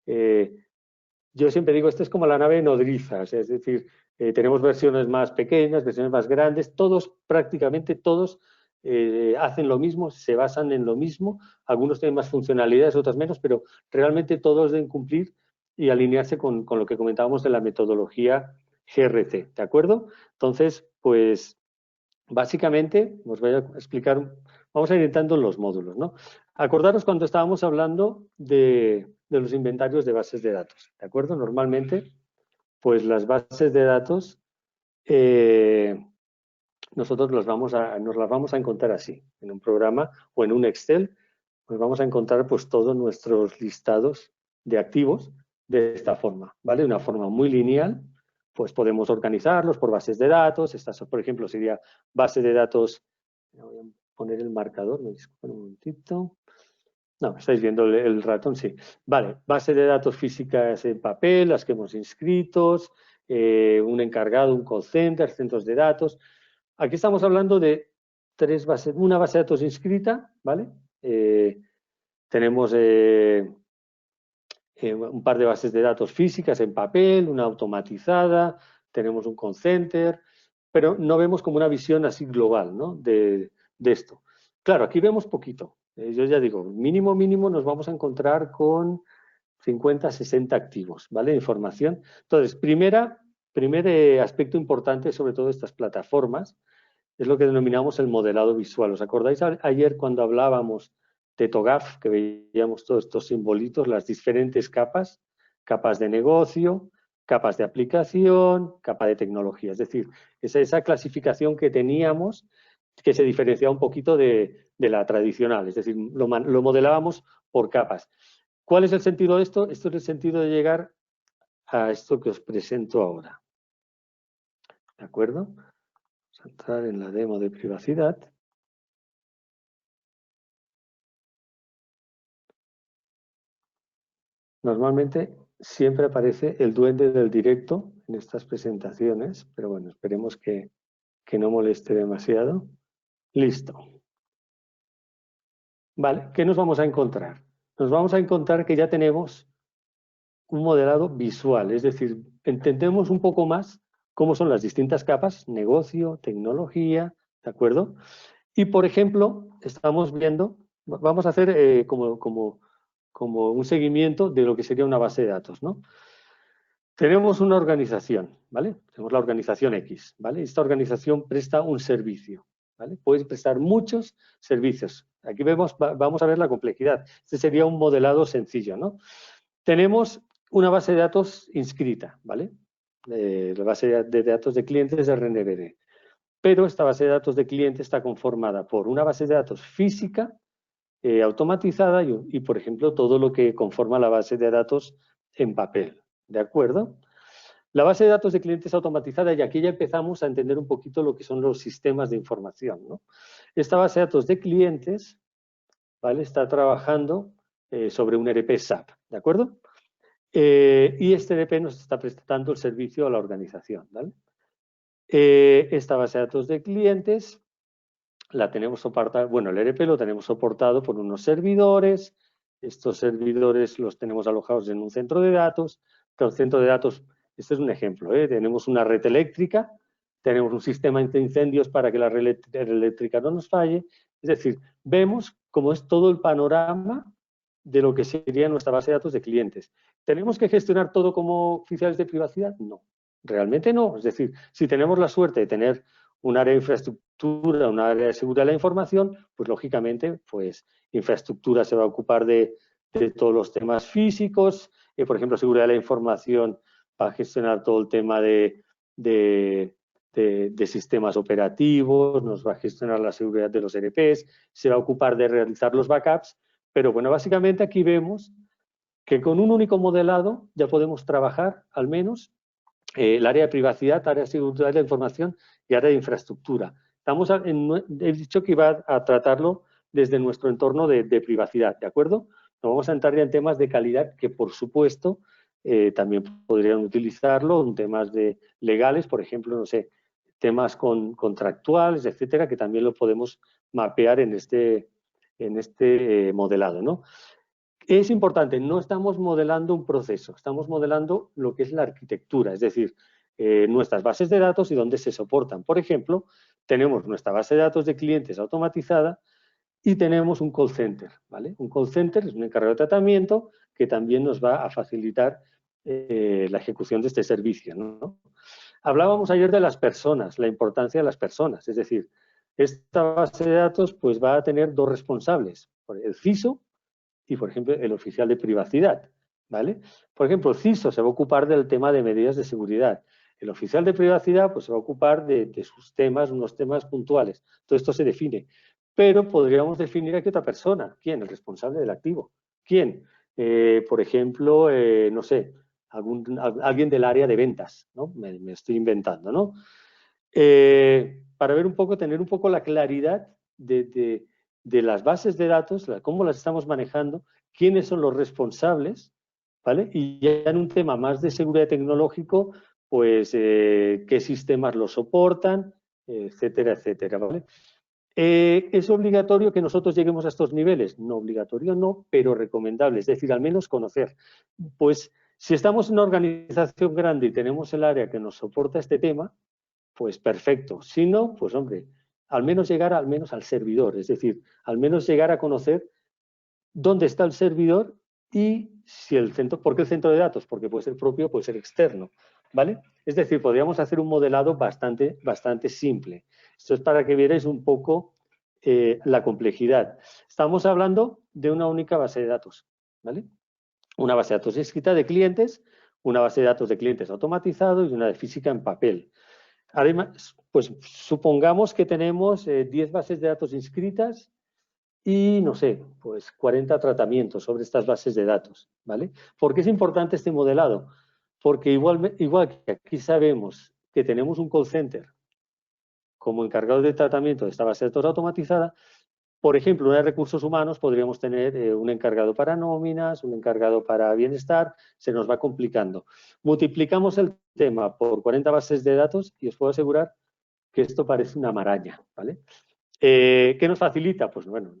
Yo siempre digo, esto es como la nave nodriza, o sea, es decir, tenemos versiones más pequeñas, versiones más grandes, prácticamente todos hacen lo mismo, se basan en lo mismo, algunos tienen más funcionalidades, otros menos, pero realmente todos deben cumplir y alinearse con lo que comentábamos de la metodología GRC, ¿de acuerdo? Entonces, pues básicamente, os voy a explicar, vamos a ir entrando en los módulos, ¿no? Acordaros cuando estábamos hablando de los inventarios de bases de datos, ¿de acuerdo? Normalmente, pues las bases de datos, nosotros nos las vamos a encontrar así, en un programa o en un Excel, pues vamos a encontrar pues todos nuestros listados de activos de esta forma, ¿vale? De una forma muy lineal, pues podemos organizarlos por bases de datos. Esta, por ejemplo, sería base de datos. Voy a poner el marcador, me disculpen un momentito. No, estáis viendo el ratón, sí. Vale, base de datos físicas en papel, las que hemos inscrito, un encargado, un call center, centros de datos. Aquí estamos hablando de una base de datos inscrita, ¿vale? Tenemos un par de bases de datos físicas en papel, una automatizada, tenemos un call center, pero no vemos como una visión así global, ¿no? de esto. Claro, aquí vemos poquito. Yo ya digo, mínimo nos vamos a encontrar con 50, 60 activos, ¿vale? Información. Entonces, primer aspecto importante sobre todo de estas plataformas es lo que denominamos el modelado visual. ¿Os acordáis ayer cuando hablábamos de TOGAF, que veíamos todos estos simbolitos, las diferentes capas? Capas de negocio, capas de aplicación, capa de tecnología. Es decir, esa clasificación que teníamos que se diferenciaba un poquito de la tradicional. Es decir, lo modelábamos por capas. ¿Cuál es el sentido de esto? Esto es el sentido de llegar a esto que os presento ahora. ¿De acuerdo? Vamos a entrar en la demo de privacidad. Normalmente siempre aparece el duende del directo en estas presentaciones, pero bueno, esperemos que no moleste demasiado. Listo. Vale, ¿qué nos vamos a encontrar? Nos vamos a encontrar que ya tenemos un modelado visual, es decir, entendemos un poco más cómo son las distintas capas, negocio, tecnología, ¿de acuerdo? Y, por ejemplo, estamos viendo, vamos a hacer como un seguimiento de lo que sería una base de datos, ¿no? Tenemos una organización, ¿vale? Tenemos la organización X, ¿vale? Esta organización presta un servicio, ¿vale? Puedes prestar muchos servicios. Aquí vemos, vamos a ver la complejidad. Este sería un modelado sencillo, ¿no? Tenemos una base de datos inscrita, ¿vale? La base de datos de clientes de RNBD. Pero esta base de datos de clientes está conformada por una base de datos física, automatizada y, por ejemplo, todo lo que conforma la base de datos en papel, ¿de acuerdo? La base de datos de clientes automatizada, y aquí ya empezamos a entender un poquito lo que son los sistemas de información, ¿no? Esta base de datos de clientes, ¿vale? Está trabajando sobre un ERP SAP, ¿de acuerdo? Y este ERP nos está prestando el servicio a la organización, ¿vale? Esta base de datos de clientes la tenemos soportada, bueno, el ERP lo tenemos soportado por unos servidores. Estos servidores los tenemos alojados en un centro de datos. El centro de datos, este es un ejemplo, tenemos una red eléctrica, tenemos un sistema de incendios para que la red eléctrica no nos falle. Es decir, vemos cómo es todo el panorama de lo que sería nuestra base de datos de clientes. ¿Tenemos que gestionar todo como oficiales de privacidad? No, realmente no. Es decir, si tenemos la suerte de tener un área de infraestructura, un área de seguridad de la información, pues lógicamente, pues infraestructura se va a ocupar de todos los temas físicos, por ejemplo, seguridad de la información va a gestionar todo el tema de sistemas operativos, nos va a gestionar la seguridad de los ERPs, se va a ocupar de realizar los backups, pero bueno, básicamente aquí vemos que con un único modelado ya podemos trabajar al menos el área de privacidad, área de seguridad de la información y área de infraestructura. He dicho que iba a tratarlo desde nuestro entorno de privacidad, ¿de acuerdo? No vamos a entrar ya en temas de calidad que, por supuesto, también podrían utilizarlo en temas legales, por ejemplo, no sé, temas contractuales, etcétera, que también lo podemos mapear en este modelado, ¿no? Es importante, no estamos modelando un proceso, estamos modelando lo que es la arquitectura, es decir, nuestras bases de datos y dónde se soportan. Por ejemplo, tenemos nuestra base de datos de clientes automatizada y tenemos un call center, ¿vale? Un call center es un encargado de tratamiento que también nos va a facilitar la ejecución de este servicio, ¿no? Hablábamos ayer de las personas, la importancia de las personas, es decir, esta base de datos pues va a tener dos responsables, el CISO y, por ejemplo, el oficial de privacidad, ¿vale? Por ejemplo, el CISO se va a ocupar del tema de medidas de seguridad. El oficial de privacidad pues, se va a ocupar de sus temas, unos temas puntuales. Todo esto se define. Pero podríamos definir a qué otra persona. ¿Quién? El responsable del activo. ¿Quién? Por ejemplo, no sé, alguien del área de ventas, ¿no? Me estoy inventando, ¿no? Para ver un poco, tener un poco la claridad de las bases de datos, cómo las estamos manejando, quiénes son los responsables, ¿vale? Y ya en un tema más de seguridad tecnológico, pues qué sistemas lo soportan, etcétera, etcétera, ¿vale? ¿Es obligatorio que nosotros lleguemos a estos niveles? No obligatorio, no, pero recomendable, es decir, al menos conocer. Pues si estamos en una organización grande y tenemos el área que nos soporta este tema, pues perfecto. Si no, pues hombre, al menos llegar al servidor, es decir, al menos llegar a conocer dónde está el servidor y si el centro, ¿por qué el centro de datos? Porque puede ser propio, puede ser externo, ¿vale? Es decir, podríamos hacer un modelado bastante simple. Esto es para que vierais un poco la complejidad. Estamos hablando de una única base de datos, ¿vale? Una base de datos escrita de clientes, una base de datos de clientes automatizado y una de física en papel. Además, pues supongamos que tenemos 10 bases de datos inscritas y, no sé, pues 40 tratamientos sobre estas bases de datos, ¿vale? ¿Por qué es importante este modelado? Porque igual que aquí sabemos que tenemos un call center como encargado de tratamiento de esta base de datos automatizada, por ejemplo, una de recursos humanos podríamos tener un encargado para nóminas, un encargado para bienestar, se nos va complicando. Multiplicamos el tema por 40 bases de datos y os puedo asegurar que esto parece una maraña, ¿vale? ¿Qué nos facilita? Pues bueno,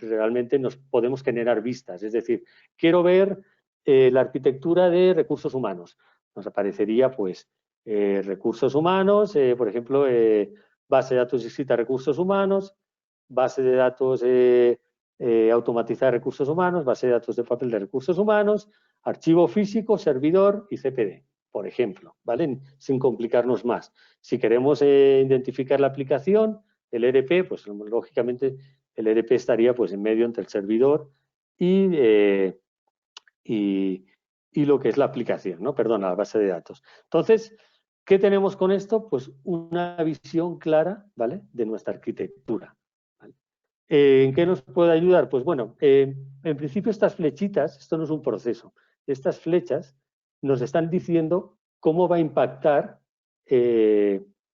realmente nos podemos generar vistas, es decir, quiero ver la arquitectura de recursos humanos. Nos aparecería, pues, recursos humanos, por ejemplo, base de datos escrita recursos humanos, base de datos automatizada de recursos humanos, base de datos de papel de recursos humanos, archivo físico, servidor y CPD, por ejemplo, ¿vale? Sin complicarnos más. Si queremos identificar la aplicación, el ERP, pues lógicamente el ERP estaría pues en medio entre el servidor y lo que es la aplicación, ¿no? Perdón, la base de datos. Entonces, ¿qué tenemos con esto? Pues una visión clara, ¿vale?, de nuestra arquitectura, ¿vale? ¿En qué nos puede ayudar? Pues bueno, en principio estas flechitas, esto no es un proceso, estas flechas nos están diciendo cómo va a impactar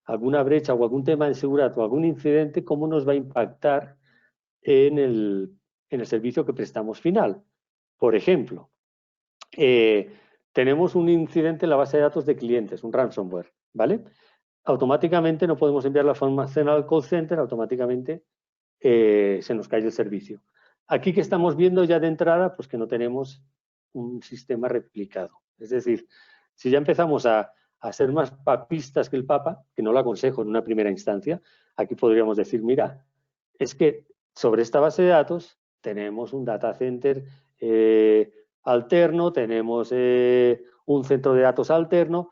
alguna brecha o algún tema de seguridad o algún incidente, cómo nos va a impactar en el servicio que prestamos final. Por ejemplo, tenemos un incidente en la base de datos de clientes, un ransomware, ¿vale? Automáticamente no podemos enviar la información al call center, automáticamente se nos cae el servicio. Aquí que estamos viendo ya de entrada, pues que no tenemos un sistema replicado. Es decir, si ya empezamos a ser más papistas que el Papa, que no lo aconsejo en una primera instancia, aquí podríamos decir, mira, es que sobre esta base de datos tenemos un data center alterno, tenemos un centro de datos alterno,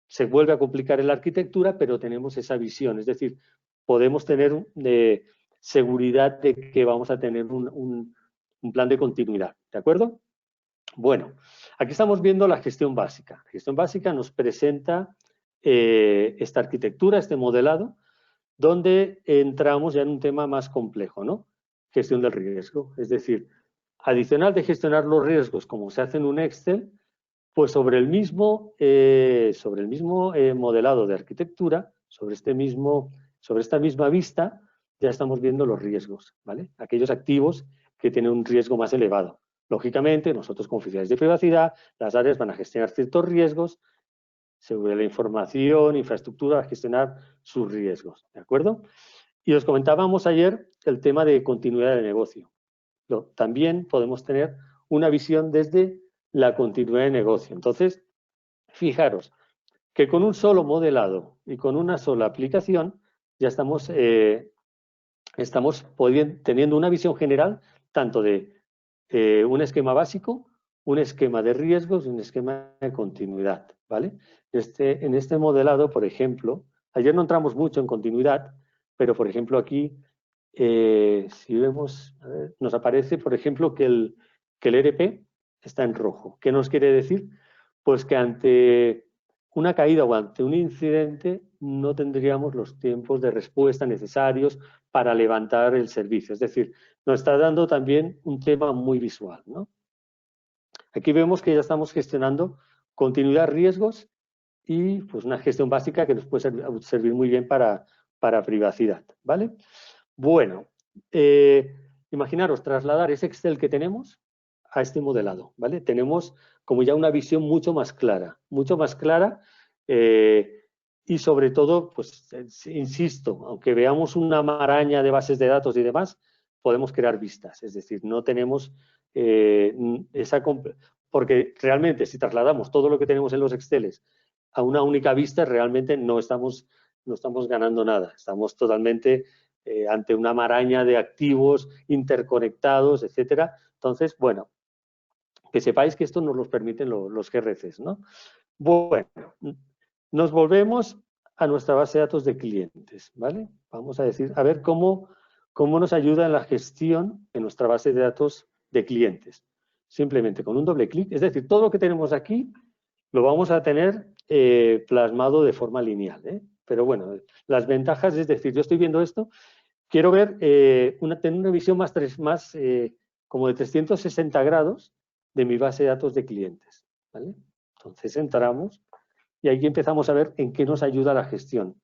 se vuelve a complicar en la arquitectura, pero tenemos esa visión, es decir, podemos tener seguridad de que vamos a tener un plan de continuidad, ¿de acuerdo? Bueno, aquí estamos viendo la gestión básica. La gestión básica nos presenta esta arquitectura, este modelado, donde entramos ya en un tema más complejo, ¿no? Gestión del riesgo, es decir, adicional de gestionar los riesgos como se hace en un Excel, pues sobre el mismo modelado de arquitectura, sobre esta misma vista, ya estamos viendo los riesgos, ¿vale? Aquellos activos que tienen un riesgo más elevado. Lógicamente, nosotros con oficiales de privacidad, las áreas van a gestionar ciertos riesgos, seguridad de la información, infraestructura, a gestionar sus riesgos, ¿de acuerdo? Y os comentábamos ayer el tema de continuidad de negocio. También podemos tener una visión desde la continuidad de negocio. Entonces, fijaros que con un solo modelado y con una sola aplicación ya estamos teniendo una visión general tanto de un esquema básico, un esquema de riesgos y un esquema de continuidad, ¿vale? En este modelado, por ejemplo, ayer no entramos mucho en continuidad, pero por ejemplo aquí, si vemos, a ver, nos aparece, por ejemplo, que el ERP está en rojo. ¿Qué nos quiere decir? Pues que ante una caída o ante un incidente no tendríamos los tiempos de respuesta necesarios para levantar el servicio. Es decir, nos está dando también un tema muy visual, ¿no? Aquí vemos que ya estamos gestionando continuidad, riesgos y pues una gestión básica que nos puede servir muy bien para privacidad, ¿vale? Bueno, imaginaros trasladar ese Excel que tenemos a este modelado, ¿vale? Tenemos como ya una visión mucho más clara y sobre todo, pues insisto, aunque veamos una maraña de bases de datos y demás, podemos crear vistas, es decir, no tenemos porque realmente si trasladamos todo lo que tenemos en los Exceles a una única vista, realmente no estamos ganando nada, estamos totalmente ante una maraña de activos interconectados, etcétera. Entonces, bueno, que sepáis que esto nos lo permiten los GRCs, ¿no? Bueno, nos volvemos a nuestra base de datos de clientes, ¿vale? Vamos a decir, a ver cómo nos ayuda en la gestión de nuestra base de datos de clientes. Simplemente con un doble clic, es decir, todo lo que tenemos aquí lo vamos a tener plasmado de forma lineal, ¿eh? Pero bueno, las ventajas, es decir, yo estoy viendo esto, quiero ver, tener una visión más como de 360 grados de mi base de datos de clientes, ¿vale? Entonces entramos y aquí empezamos a ver en qué nos ayuda la gestión.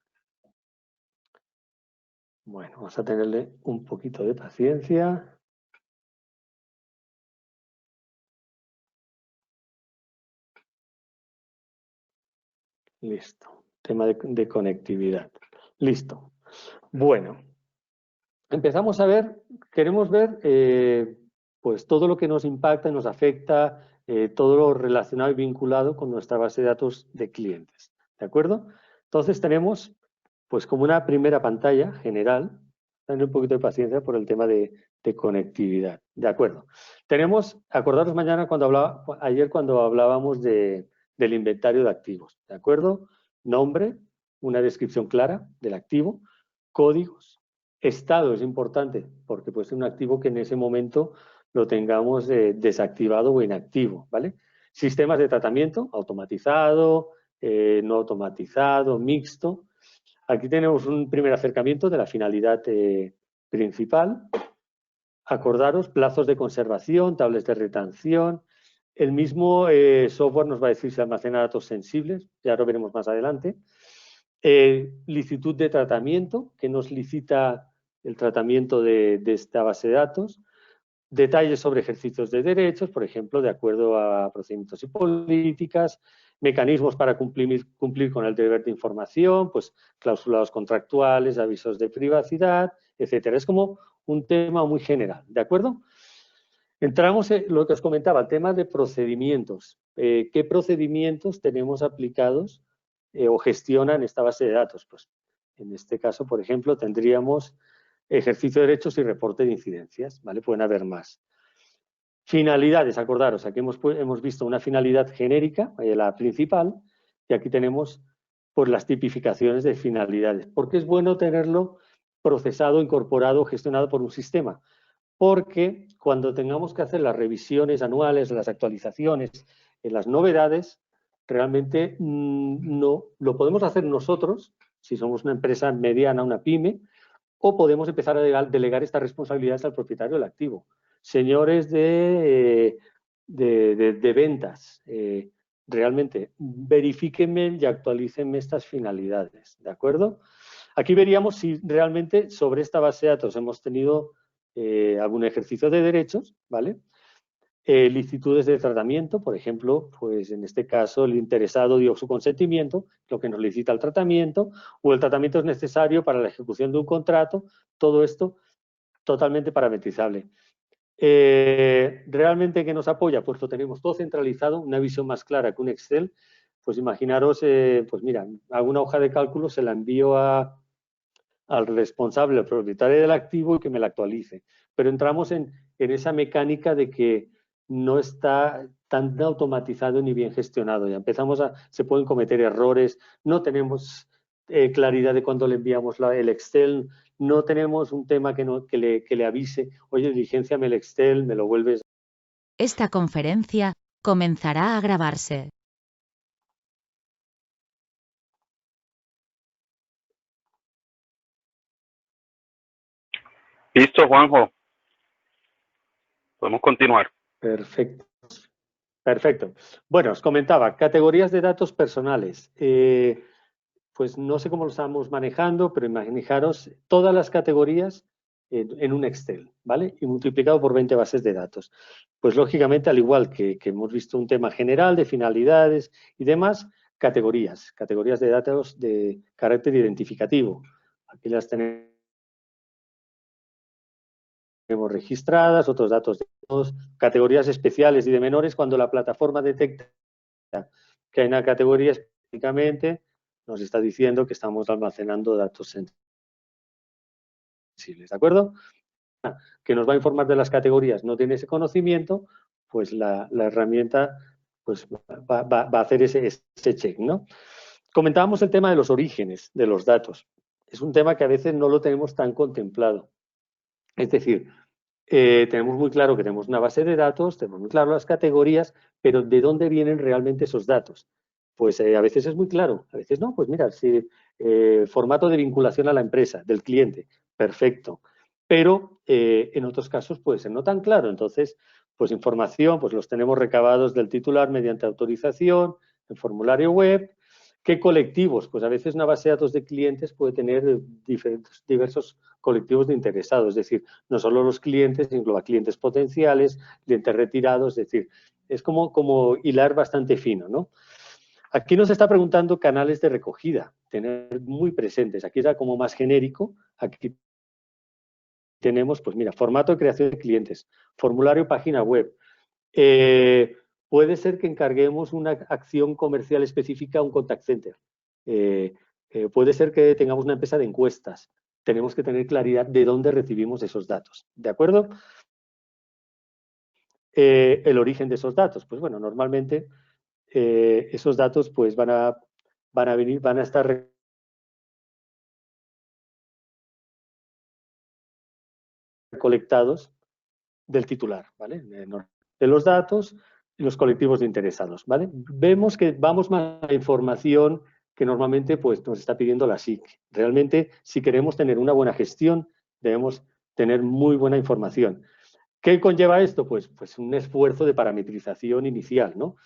Bueno, vamos a tenerle un poquito de paciencia. Listo. Tema de conectividad. Listo. Bueno, empezamos a ver, queremos ver pues todo lo que nos impacta y nos afecta, todo lo relacionado y vinculado con nuestra base de datos de clientes. ¿De acuerdo? Entonces tenemos pues como una primera pantalla general, tener un poquito de paciencia por el tema de conectividad. De acuerdo. Tenemos, acordaros ayer cuando hablábamos del inventario de activos. ¿De acuerdo? Nombre, una descripción clara del activo, códigos, Estado es importante porque puede ser un activo que en ese momento lo tengamos desactivado o inactivo, ¿vale? Sistemas de tratamiento, automatizado, no automatizado, mixto. Aquí tenemos un primer acercamiento de la finalidad principal. Acordaros plazos de conservación, tablas de retención. El mismo software nos va a decir si almacena datos sensibles, ya lo veremos más adelante. Licitud de tratamiento, que nos licita el tratamiento de esta base de datos. Detalles sobre ejercicios de derechos, por ejemplo, de acuerdo a procedimientos y políticas. Mecanismos para cumplir con el deber de información, pues clausulados contractuales, avisos de privacidad, etcétera. Es como un tema muy general, ¿de acuerdo? Entramos en lo que os comentaba, el tema de procedimientos. ¿Qué procedimientos tenemos aplicados o gestionan esta base de datos? Pues en este caso, por ejemplo, tendríamos ejercicio de derechos y reporte de incidencias, ¿vale? Pueden haber más. Finalidades, acordaros, aquí hemos visto una finalidad genérica, la principal, y aquí tenemos pues, las tipificaciones de finalidades. ¿Por qué es bueno tenerlo procesado, incorporado, gestionado por un sistema? Porque cuando tengamos que hacer las revisiones anuales, las actualizaciones, las novedades, realmente no lo podemos hacer nosotros, si somos una empresa mediana, una pyme, o podemos empezar a delegar estas responsabilidades al propietario del activo. Señores de ventas, realmente verifíquenme y actualícenme estas finalidades, ¿de acuerdo? Aquí veríamos si realmente sobre esta base de datos hemos tenido algún ejercicio de derechos, ¿vale? Licitudes de tratamiento, por ejemplo, pues en este caso el interesado dio su consentimiento, lo que nos licita el tratamiento, o el tratamiento es necesario para la ejecución de un contrato, todo esto totalmente parametrizable. ¿Realmente qué nos apoya? Pues lo tenemos todo centralizado, una visión más clara que un Excel. Pues imaginaros, pues mira, alguna hoja de cálculo se la envío al responsable, al propietario del activo y que me la actualice. Pero entramos en esa mecánica de que no está tan automatizado ni bien gestionado. Ya se pueden cometer errores, no tenemos claridad de cuándo le enviamos el Excel, no tenemos un tema que le avise, oye, diligénciame el Excel, me lo vuelves. Esta conferencia comenzará a grabarse. Listo, Juanjo. Podemos continuar. Perfecto. Perfecto. Bueno, os comentaba, categorías de datos personales. Pues no sé cómo lo estamos manejando, pero imaginaros todas las categorías en un Excel, ¿vale? Y multiplicado por 20 bases de datos. Pues lógicamente, al igual que hemos visto un tema general de finalidades y demás, categorías de datos de carácter identificativo. Aquí las tenemos registradas, otros datos de datos, categorías especiales y de menores cuando la plataforma detecta que hay una categoría específicamente, nos está diciendo que estamos almacenando datos sensibles, ¿de acuerdo? Que nos va a informar de las categorías, no tiene ese conocimiento, pues la herramienta pues, va a hacer ese check, ¿no? Comentábamos el tema de los orígenes de los datos. Es un tema que a veces no lo tenemos tan contemplado. Es decir, tenemos muy claro que tenemos una base de datos, tenemos muy claro las categorías, pero ¿de dónde vienen realmente esos datos? Pues a veces es muy claro, a veces no. Pues mira, si formato de vinculación a la empresa, del cliente, perfecto. Pero en otros casos puede ser no tan claro. Entonces, pues información, pues los tenemos recabados del titular mediante autorización, en formulario web. ¿Qué colectivos? Pues a veces una base de datos de clientes puede tener diversos colectivos de interesados, es decir, no solo los clientes, engloba clientes potenciales, clientes retirados, es decir, es como hilar bastante fino, ¿no? Aquí nos está preguntando canales de recogida, tener muy presentes. Aquí era como más genérico, aquí tenemos, pues mira, formato de creación de clientes, formulario página web. Puede ser que encarguemos una acción comercial específica a un contact center. Puede ser que tengamos una empresa de encuestas. Tenemos que tener claridad de dónde recibimos esos datos, ¿de acuerdo? El origen de esos datos, pues bueno, normalmente esos datos pues van a estar recolectados del titular, ¿vale? De los datos y los colectivos de interesados, ¿vale? Vemos que vamos más a la información que normalmente pues, nos está pidiendo la SIC. Realmente, si queremos tener una buena gestión, debemos tener muy buena información. ¿Qué conlleva esto? Pues un esfuerzo de parametrización inicial, ¿no?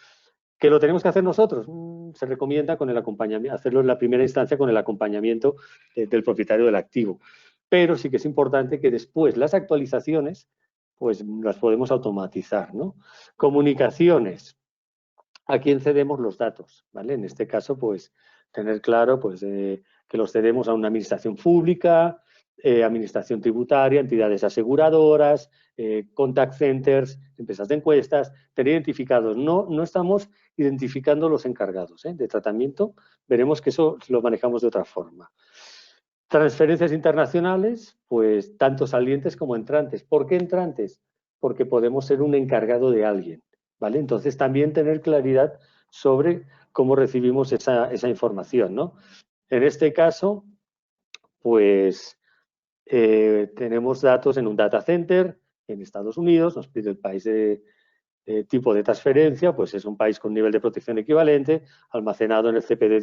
¿Que lo tenemos que hacer nosotros? Se recomienda con el acompañamiento, hacerlo en la primera instancia con el acompañamiento del propietario del activo. Pero sí que es importante que después las actualizaciones pues las podemos automatizar, ¿no? Comunicaciones. ¿A quién cedemos los datos? ¿Vale? En este caso, pues tener claro pues, que los cedemos a una administración pública, administración tributaria, entidades aseguradoras, contact centers, empresas de encuestas, tener identificados. No estamos identificando los encargados de tratamiento, veremos que eso lo manejamos de otra forma. Transferencias internacionales, pues tanto salientes como entrantes. ¿Por qué entrantes? Porque podemos ser un encargado de alguien, ¿vale? Entonces también tener claridad sobre cómo recibimos esa información, ¿no? En este caso, pues tenemos datos en un data center en Estados Unidos, nos pide el país de tipo de transferencia, pues es un país con nivel de protección equivalente, almacenado en el CPD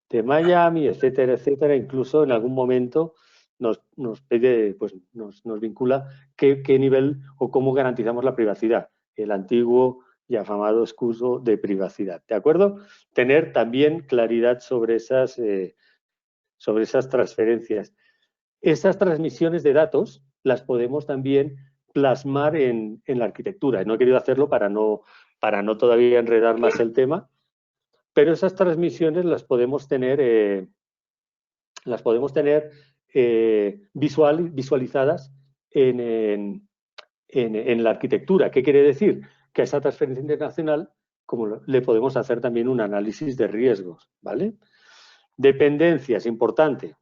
de Miami, etcétera, etcétera. Incluso en algún momento nos pide, pues nos vincula qué nivel o cómo garantizamos la privacidad, el antiguo y afamado escudo de privacidad, ¿de acuerdo? Tener también claridad sobre esas transferencias. Estas transmisiones de datos las podemos también plasmar en la arquitectura. No he querido hacerlo para no todavía enredar más el tema, pero esas transmisiones las podemos tener, visualizadas en la arquitectura. ¿Qué quiere decir? Que a esa transferencia internacional le podemos hacer también un análisis de riesgos, ¿vale? Dependencias, importante.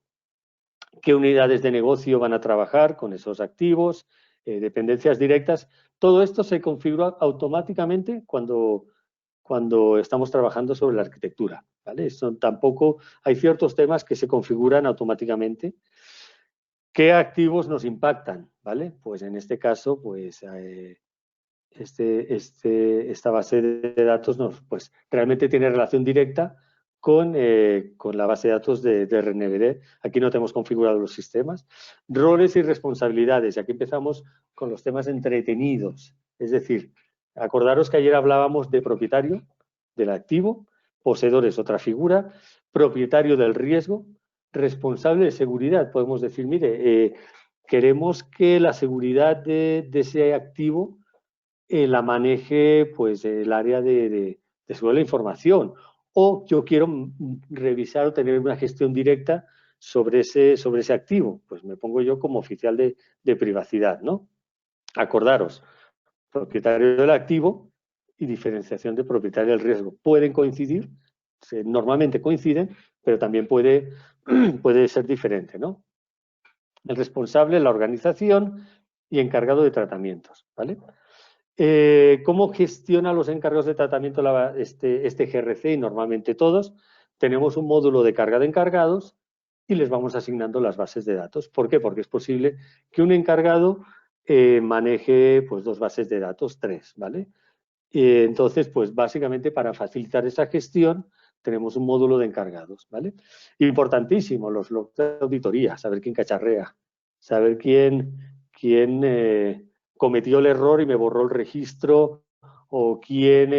¿Qué unidades de negocio van a trabajar con esos activos? Dependencias directas. Todo esto se configura automáticamente cuando estamos trabajando sobre la arquitectura, ¿vale? Tampoco hay ciertos temas que se configuran automáticamente. ¿Qué activos nos impactan? ¿Vale? Pues en este caso, pues esta base de datos pues, realmente tiene relación directa con la base de datos de RNBD. Aquí no tenemos configurados los sistemas. Roles y responsabilidades. Y aquí empezamos con los temas entretenidos. Es decir, acordaros que ayer hablábamos de propietario del activo, poseedor es otra figura, propietario del riesgo, responsable de seguridad. Podemos decir, mire, queremos que la seguridad de ese activo la maneje pues, el área de seguridad de la información. O yo quiero revisar o tener una gestión directa sobre ese activo. Pues me pongo yo como oficial de privacidad, ¿no? Acordaros, propietario del activo y diferenciación de propietario del riesgo. Pueden coincidir, normalmente coinciden, pero también puede ser diferente, ¿no? El responsable, la organización y encargado de tratamientos, ¿vale? ¿Cómo gestiona los encargados de tratamiento este GRC? Y normalmente todos tenemos un módulo de carga de encargados y les vamos asignando las bases de datos. ¿Por qué? Porque es posible que un encargado maneje pues, 2 bases de datos, 3, ¿vale? Entonces, pues básicamente para facilitar esa gestión tenemos un módulo de encargados, ¿vale? Importantísimo, los logs de auditoría, saber quién cacharrea, saber quién cometió el error y me borró el registro, o quién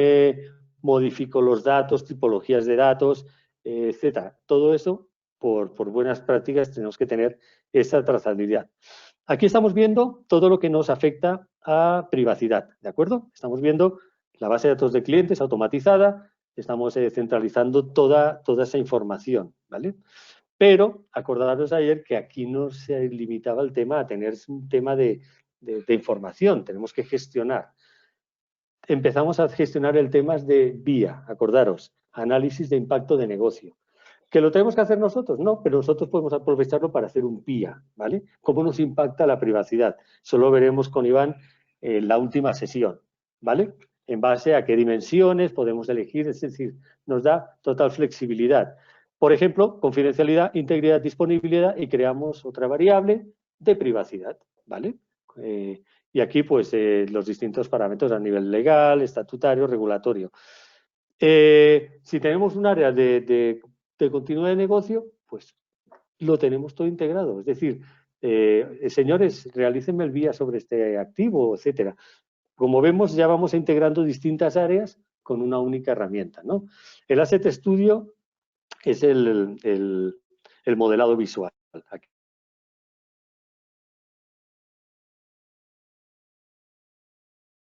modificó los datos, tipologías de datos, etcétera. Todo eso, por buenas prácticas, tenemos que tener esa trazabilidad. Aquí estamos viendo todo lo que nos afecta a privacidad, ¿de acuerdo? Estamos viendo la base de datos de clientes automatizada, estamos centralizando toda esa información, ¿vale? Pero acordaros ayer que aquí no se limitaba el tema a tener un tema de información, tenemos que gestionar. Empezamos a gestionar el tema de VIA, acordaros, análisis de impacto de negocio. ¿Que lo tenemos que hacer nosotros? No, pero nosotros podemos aprovecharlo para hacer un PIA, ¿vale? ¿Cómo nos impacta la privacidad? Solo veremos con Iván en la última sesión, ¿vale? En base a qué dimensiones podemos elegir, es decir, nos da total flexibilidad. Por ejemplo, confidencialidad, integridad, disponibilidad y creamos otra variable de privacidad, ¿vale? Y aquí, pues, los distintos parámetros a nivel legal, estatutario, regulatorio. Si tenemos un área de continuidad de negocio, pues lo tenemos todo integrado. Es decir, señores, realícenme el vía sobre este activo, etcétera. Como vemos, ya vamos integrando distintas áreas con una única herramienta, ¿no? El Asset Studio es el modelado visual.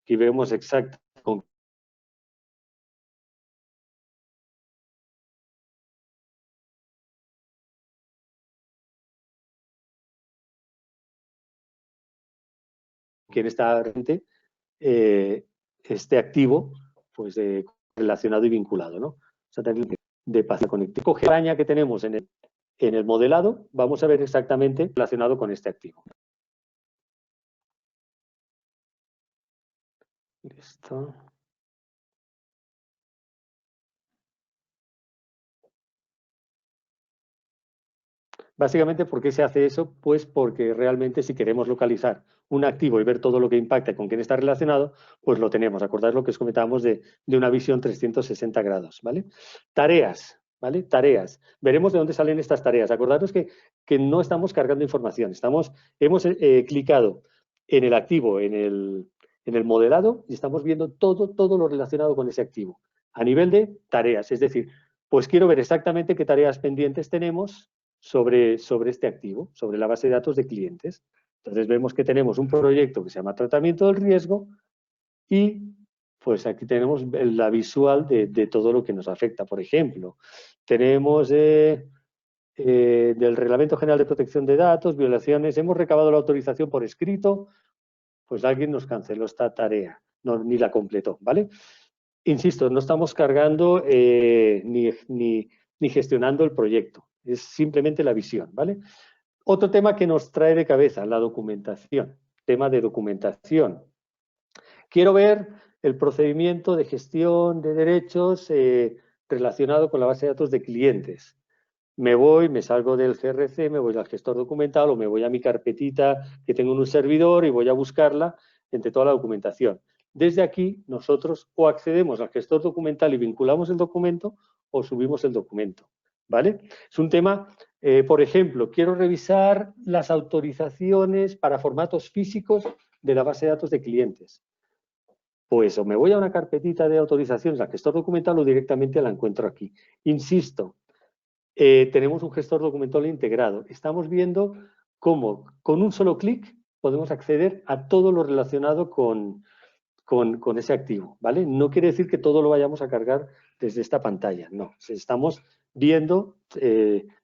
Aquí vemos exactamente con quién está este activo, pues relacionado y vinculado, ¿no? O sea, de pasta conectiva. Coge la araña que tenemos en el modelado, vamos a ver exactamente relacionado con este activo. Listo. Básicamente, ¿por qué se hace eso? Pues porque realmente si queremos localizar un activo y ver todo lo que impacta con quién está relacionado, pues lo tenemos. Acordad lo que os comentábamos de una visión 360 grados, ¿vale? Tareas, ¿vale? Tareas. Veremos de dónde salen estas tareas. Acordaros que no estamos cargando información. Hemos clicado en el activo, en el modelado, y estamos viendo todo lo relacionado con ese activo. A nivel de tareas, es decir, pues quiero ver exactamente qué tareas pendientes tenemos sobre este activo, sobre la base de datos de clientes. Entonces vemos que tenemos un proyecto que se llama Tratamiento del Riesgo y pues aquí tenemos la visual de todo lo que nos afecta. Por ejemplo, tenemos del Reglamento General de Protección de Datos, violaciones, hemos recabado la autorización por escrito, pues alguien nos canceló esta tarea, ni la completó, ¿vale? Insisto, no estamos cargando ni gestionando el proyecto, es simplemente la visión, ¿vale? Otro tema que nos trae de cabeza, la documentación, tema de documentación. Quiero ver el procedimiento de gestión de derechos relacionado con la base de datos de clientes. Me salgo del GRC, me voy al gestor documental o me voy a mi carpetita que tengo en un servidor y voy a buscarla entre toda la documentación. Desde aquí, nosotros o accedemos al gestor documental y vinculamos el documento o subimos el documento, ¿vale? Es un tema, por ejemplo, quiero revisar las autorizaciones para formatos físicos de la base de datos de clientes. Pues o me voy a una carpetita de autorizaciones al gestor documental o directamente la encuentro aquí. Insisto, tenemos un gestor documental integrado. Estamos viendo cómo con un solo clic podemos acceder a todo lo relacionado con ese activo, ¿vale? No quiere decir que todo lo vayamos a cargar desde esta pantalla, no. Estamos viendo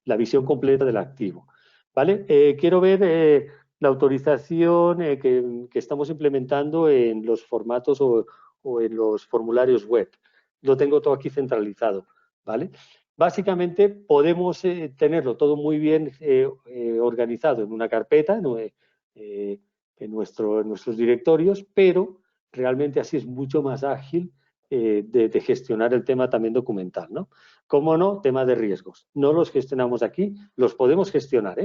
la visión completa del activo, ¿vale? Quiero ver la autorización que estamos implementando en los formatos o en los formularios web. Lo tengo todo aquí centralizado, ¿vale? Básicamente podemos tenerlo todo muy bien organizado en una carpeta, en nuestros directorios, pero realmente así es mucho más ágil de gestionar el tema también documental, ¿no? ¿Cómo no? Tema de riesgos. No los gestionamos aquí, los podemos gestionar,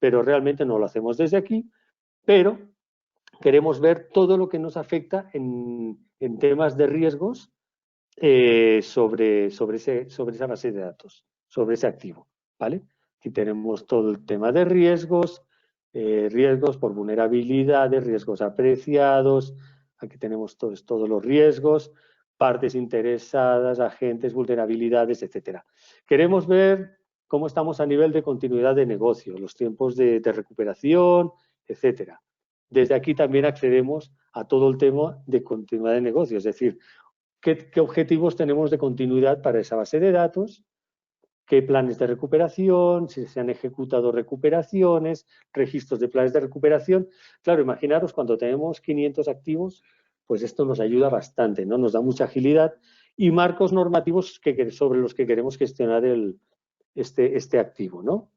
pero realmente no lo hacemos desde aquí, pero queremos ver todo lo que nos afecta en temas de riesgos sobre esa base de datos, sobre ese activo, ¿vale? Aquí tenemos todo el tema de riesgos, riesgos por vulnerabilidades, riesgos apreciados, aquí tenemos todos los riesgos, partes interesadas, agentes, vulnerabilidades, etcétera. Queremos ver cómo estamos a nivel de continuidad de negocio, los tiempos de recuperación, etcétera. Desde aquí también accedemos a todo el tema de continuidad de negocio, es decir, ¿qué objetivos tenemos de continuidad para esa base de datos? ¿Qué planes de recuperación? Si se han ejecutado recuperaciones, registros de planes de recuperación. Claro, imaginaros cuando tenemos 500 activos, pues esto nos ayuda bastante, ¿no? Nos da mucha agilidad y marcos normativos sobre los que queremos gestionar este activo, ¿no?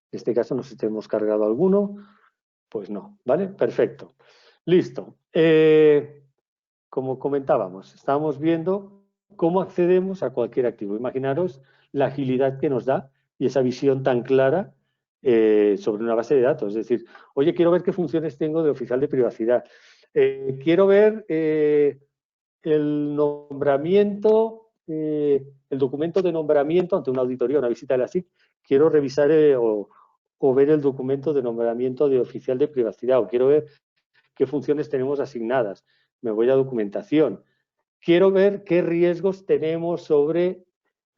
En este caso, no sé si hemos cargado alguno, pues no, ¿vale? Perfecto. Listo. Como comentábamos, estábamos viendo cómo accedemos a cualquier activo. Imaginaros la agilidad que nos da y esa visión tan clara sobre una base de datos. Es decir, oye, quiero ver qué funciones tengo de oficial de privacidad. Quiero ver el nombramiento, el documento de nombramiento ante una auditoría, una visita de la SIC. Quiero revisar o ver el documento de nombramiento de oficial de privacidad, o quiero ver qué funciones tenemos asignadas. Me voy a documentación. Quiero ver qué riesgos tenemos sobre,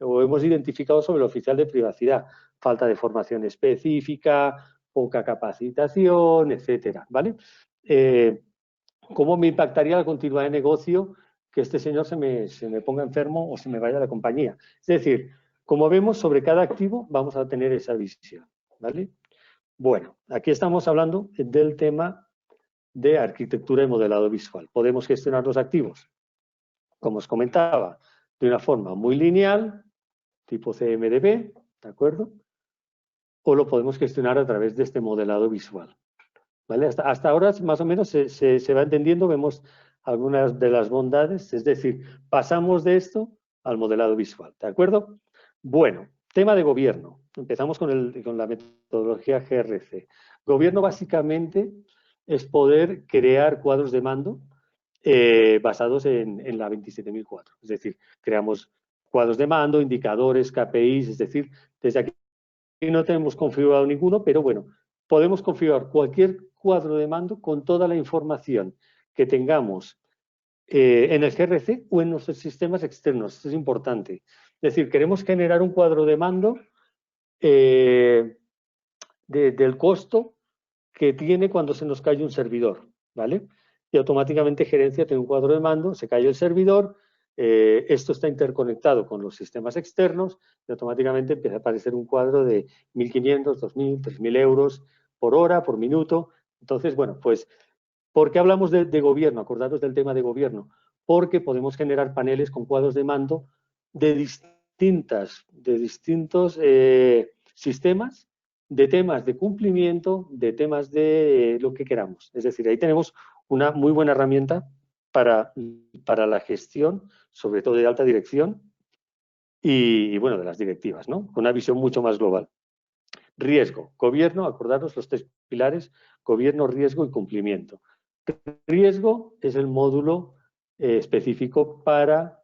o hemos identificado sobre el oficial de privacidad. Falta de formación específica, poca capacitación, etcétera, ¿vale? ¿Cómo me impactaría la continuidad de negocio que este señor se me ponga enfermo o se me vaya a la compañía? Es decir, como vemos, sobre cada activo vamos a tener esa visión, ¿vale? Bueno, aquí estamos hablando del tema de arquitectura y modelado visual. ¿Podemos gestionar los activos? Como os comentaba, de una forma muy lineal, tipo CMDB, ¿de acuerdo? O lo podemos gestionar a través de este modelado visual. ¿Vale? Hasta ahora más o menos se va entendiendo, vemos algunas de las bondades, es decir, pasamos de esto al modelado visual, ¿de acuerdo? Bueno, tema de gobierno. Empezamos con la metodología GRC. Gobierno básicamente es poder crear cuadros de mando basados en la 27004. Es decir, creamos cuadros de mando, indicadores, KPIs, es decir, desde aquí no tenemos configurado ninguno, pero bueno, podemos configurar cualquier cuadro de mando con toda la información que tengamos en el GRC o en nuestros sistemas externos. Esto es importante. Es decir, queremos generar un cuadro de mando del costo que tiene cuando se nos cae un servidor, ¿vale? Y automáticamente gerencia tiene un cuadro de mando, se cae el servidor, esto está interconectado con los sistemas externos y automáticamente empieza a aparecer un cuadro de 1.500, 2.000, 3.000 euros por hora, por minuto. Entonces, bueno, pues, ¿por qué hablamos de gobierno? Acordaros del tema de gobierno. Porque podemos generar paneles con cuadros de mando de distintos sistemas, de temas de cumplimiento, de temas de lo que queramos. Es decir, ahí tenemos una muy buena herramienta para la gestión, sobre todo de alta dirección y bueno, de las directivas, ¿no? Con una visión mucho más global. Riesgo, gobierno, acordaros los 3 pilares, gobierno, riesgo y cumplimiento. Riesgo es el módulo específico para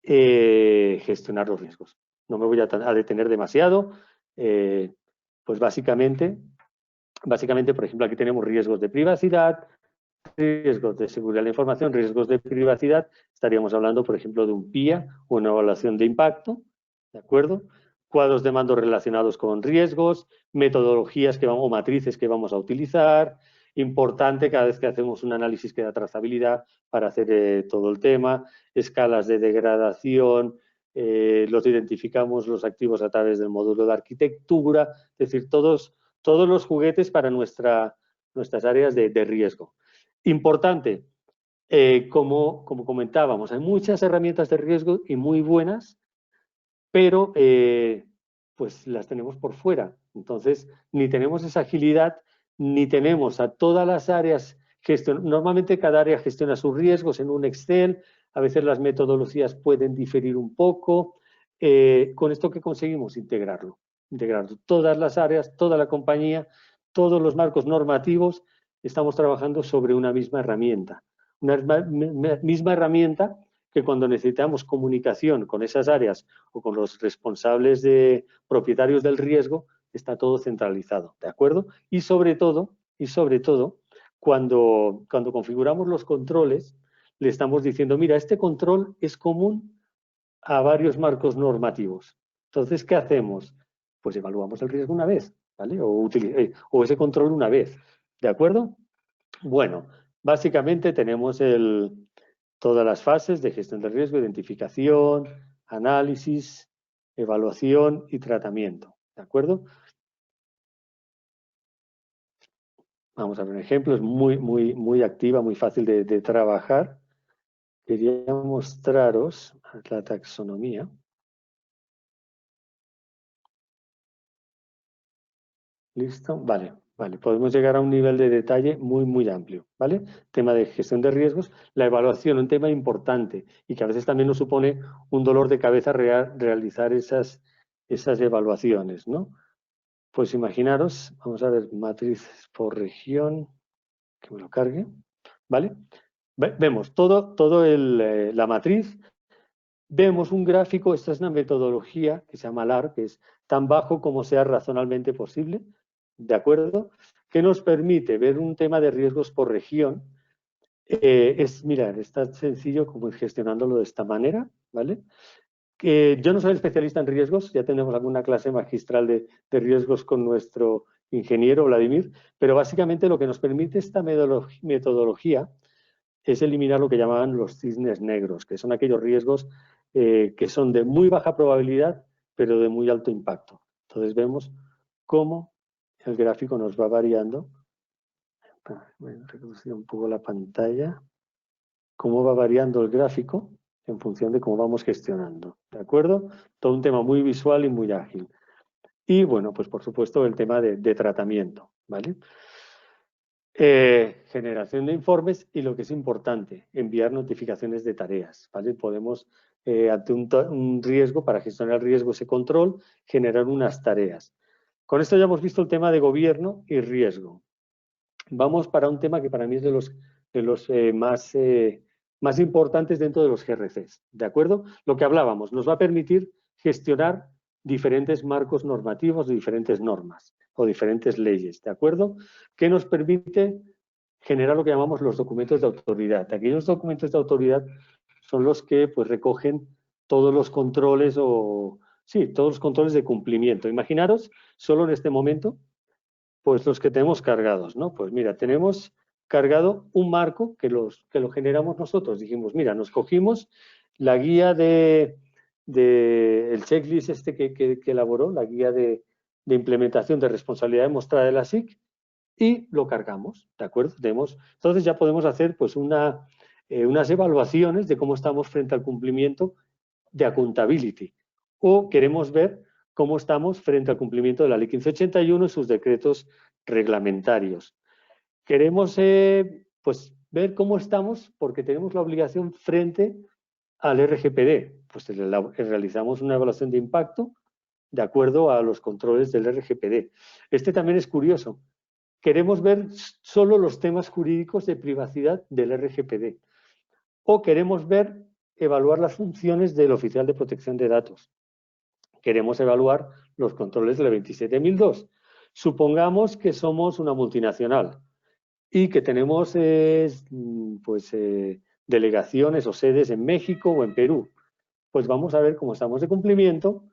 gestionar los riesgos. No me voy a detener demasiado. Pues básicamente, por ejemplo, aquí tenemos riesgos de privacidad, riesgos de seguridad de la información, riesgos de privacidad. Estaríamos hablando, por ejemplo, de un PIA, una evaluación de impacto, ¿de acuerdo? Cuadros de mando relacionados con riesgos, metodologías o matrices que vamos a utilizar. Importante cada vez que hacemos un análisis que da trazabilidad para hacer todo el tema, escalas de degradación, los identificamos los activos a través del módulo de arquitectura, es decir, todos los juguetes para nuestras áreas de riesgo. Importante, como comentábamos, hay muchas herramientas de riesgo y muy buenas, pero pues las tenemos por fuera. Entonces, ni tenemos esa agilidad, ni tenemos a todas las áreas normalmente cada área gestiona sus riesgos en un Excel, a veces las metodologías pueden diferir un poco. Con esto, ¿qué conseguimos? Integrar todas las áreas, toda la compañía, todos los marcos normativos, estamos trabajando sobre una misma herramienta. Una misma herramienta que cuando necesitamos comunicación con esas áreas o con los responsables propietarios del riesgo, está todo centralizado, ¿de acuerdo? Y sobre todo, cuando configuramos los controles, le estamos diciendo, mira, este control es común a varios marcos normativos. Entonces, ¿qué hacemos? Pues evaluamos el riesgo una vez, ¿vale? O ese control una vez, ¿de acuerdo? Bueno, básicamente tenemos todas las fases de gestión de riesgo, identificación, análisis, evaluación y tratamiento, ¿de acuerdo? Vamos a ver un ejemplo, es muy activa, muy fácil de trabajar. Quería mostraros la taxonomía. ¿Listo? Vale, podemos llegar a un nivel de detalle muy amplio, ¿vale? Tema de gestión de riesgos, la evaluación, un tema importante y que a veces también nos supone un dolor de cabeza realizar esas evaluaciones, ¿no? Pues imaginaros, vamos a ver, matrices por región, que me lo cargue, ¿vale? Vemos la matriz, vemos un gráfico, esta es una metodología que se llama LAR, que es tan bajo como sea razonablemente posible, ¿de acuerdo? Que nos permite ver un tema de riesgos por región. Mirad, es tan sencillo como ir gestionándolo de esta manera, ¿vale? Yo no soy especialista en riesgos, ya tenemos alguna clase magistral de riesgos con nuestro ingeniero Vladimir, pero básicamente lo que nos permite esta metodología es eliminar lo que llamaban los cisnes negros, que son aquellos riesgos que son de muy baja probabilidad, pero de muy alto impacto. Entonces vemos cómo el gráfico nos va variando. Voy a reducir un poco la pantalla. Cómo va variando el gráfico en función de cómo vamos gestionando, ¿de acuerdo? Todo un tema muy visual y muy ágil. Y bueno, pues por supuesto el tema de tratamiento, ¿vale? Generación de informes y lo que es importante, enviar notificaciones de tareas, ¿vale? Podemos, ante un riesgo, para gestionar el riesgo, ese control, generar unas tareas. Con esto ya hemos visto el tema de gobierno y riesgo. Vamos para un tema que para mí es de los más importantes dentro de los GRCs, ¿de acuerdo? Lo que hablábamos, nos va a permitir gestionar diferentes marcos normativos de diferentes normas o diferentes leyes, ¿de acuerdo? Que nos permite generar lo que llamamos los documentos de autoridad. Aquellos documentos de autoridad son los que pues recogen todos los controles todos los controles de cumplimiento. Imaginaros, solo en este momento, pues los que tenemos cargados, ¿no? Pues mira, tenemos cargado un marco que lo generamos nosotros. Dijimos, mira, nos cogimos la guía el checklist que elaboró, la guía de implementación de responsabilidad demostrada de la SIC, y lo cargamos, ¿de acuerdo? Entonces ya podemos hacer pues unas evaluaciones de cómo estamos frente al cumplimiento de accountability. O queremos ver cómo estamos frente al cumplimiento de la Ley 1581 y sus decretos reglamentarios. Queremos pues ver cómo estamos porque tenemos la obligación frente al RGPD. Pues realizamos una evaluación de impacto de acuerdo a los controles del RGPD. Este también es curioso. Queremos ver solo los temas jurídicos de privacidad del RGPD. O queremos evaluar las funciones del oficial de protección de datos. Queremos evaluar los controles de la 27002. Supongamos que somos una multinacional y que tenemos delegaciones o sedes en México o en Perú. Pues vamos a ver cómo estamos de cumplimiento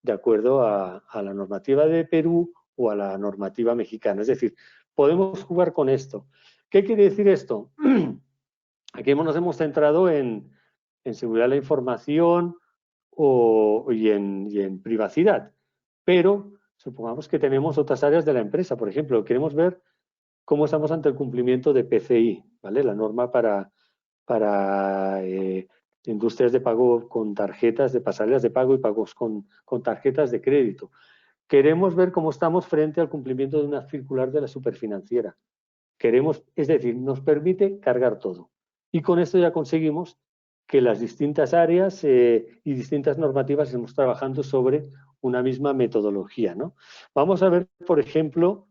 de acuerdo a la normativa de Perú o a la normativa mexicana. Es decir, podemos jugar con esto. ¿Qué quiere decir esto? Aquí nos hemos centrado en seguridad de la información y en privacidad, pero supongamos que tenemos otras áreas de la empresa. Por ejemplo, queremos ver cómo estamos ante el cumplimiento de PCI, ¿vale? La norma para industrias de pago con tarjetas, de pasarelas de pago y pagos con tarjetas de crédito. Queremos ver cómo estamos frente al cumplimiento de una circular de la superfinanciera. Es decir, nos permite cargar todo. Y con esto ya conseguimos que las distintas áreas y distintas normativas estemos trabajando sobre una misma metodología, ¿no? Vamos a ver, por ejemplo,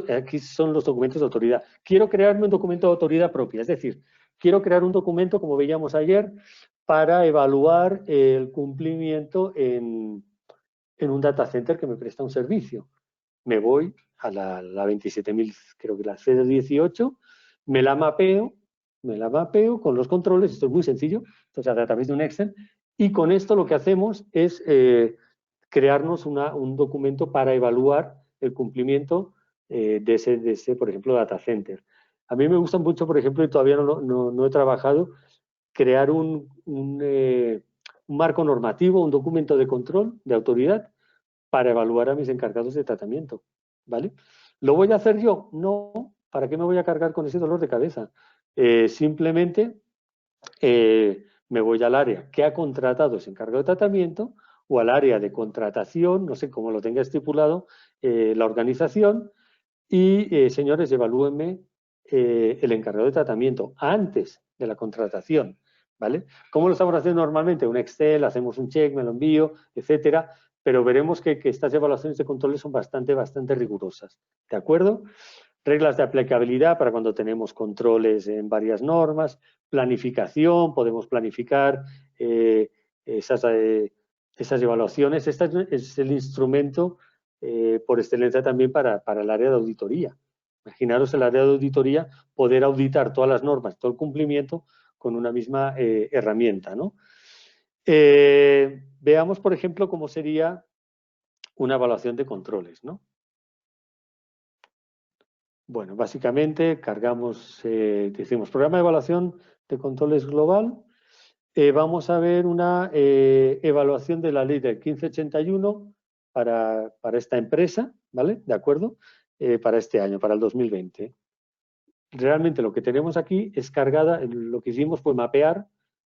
aquí son los documentos de autoridad. Quiero crearme un documento de autoridad propia, es decir, quiero crear un documento, como veíamos ayer, para evaluar el cumplimiento en un data center que me presta un servicio. Me voy a la 27.000, creo que la C18, me la mapeo con los controles, esto es muy sencillo, entonces a través de un Excel, y con esto lo que hacemos es crearnos un documento para evaluar el cumplimiento de ese, por ejemplo, data center. A mí me gusta mucho, por ejemplo, y todavía no he trabajado, crear un marco normativo, un documento de control, de autoridad, para evaluar a mis encargados de tratamiento, ¿vale? ¿Lo voy a hacer yo? No. ¿Para qué me voy a cargar con ese dolor de cabeza? Simplemente me voy al área que ha contratado ese encargado de tratamiento o al área de contratación, no sé cómo lo tenga estipulado la organización, y señores, evalúenme el encargado de tratamiento antes de la contratación, ¿vale? ¿Cómo lo estamos haciendo normalmente? Un Excel, hacemos un check, me lo envío, etcétera, pero veremos que estas evaluaciones de controles son bastante rigurosas, ¿de acuerdo? Reglas de aplicabilidad para cuando tenemos controles en varias normas, planificación, podemos planificar esas evaluaciones. Este es el instrumento por excelencia también para el área de auditoría. Imaginaros el área de auditoría poder auditar todas las normas, todo el cumplimiento con una misma herramienta, ¿no? Veamos, por ejemplo, cómo sería una evaluación de controles, ¿no? Bueno, básicamente cargamos, decimos, programa de evaluación de controles global. Vamos a ver una evaluación de la ley del 1581 para esta empresa, ¿vale? ¿De acuerdo? Para este año, para el 2020. Realmente lo que tenemos aquí es cargada, lo que hicimos fue mapear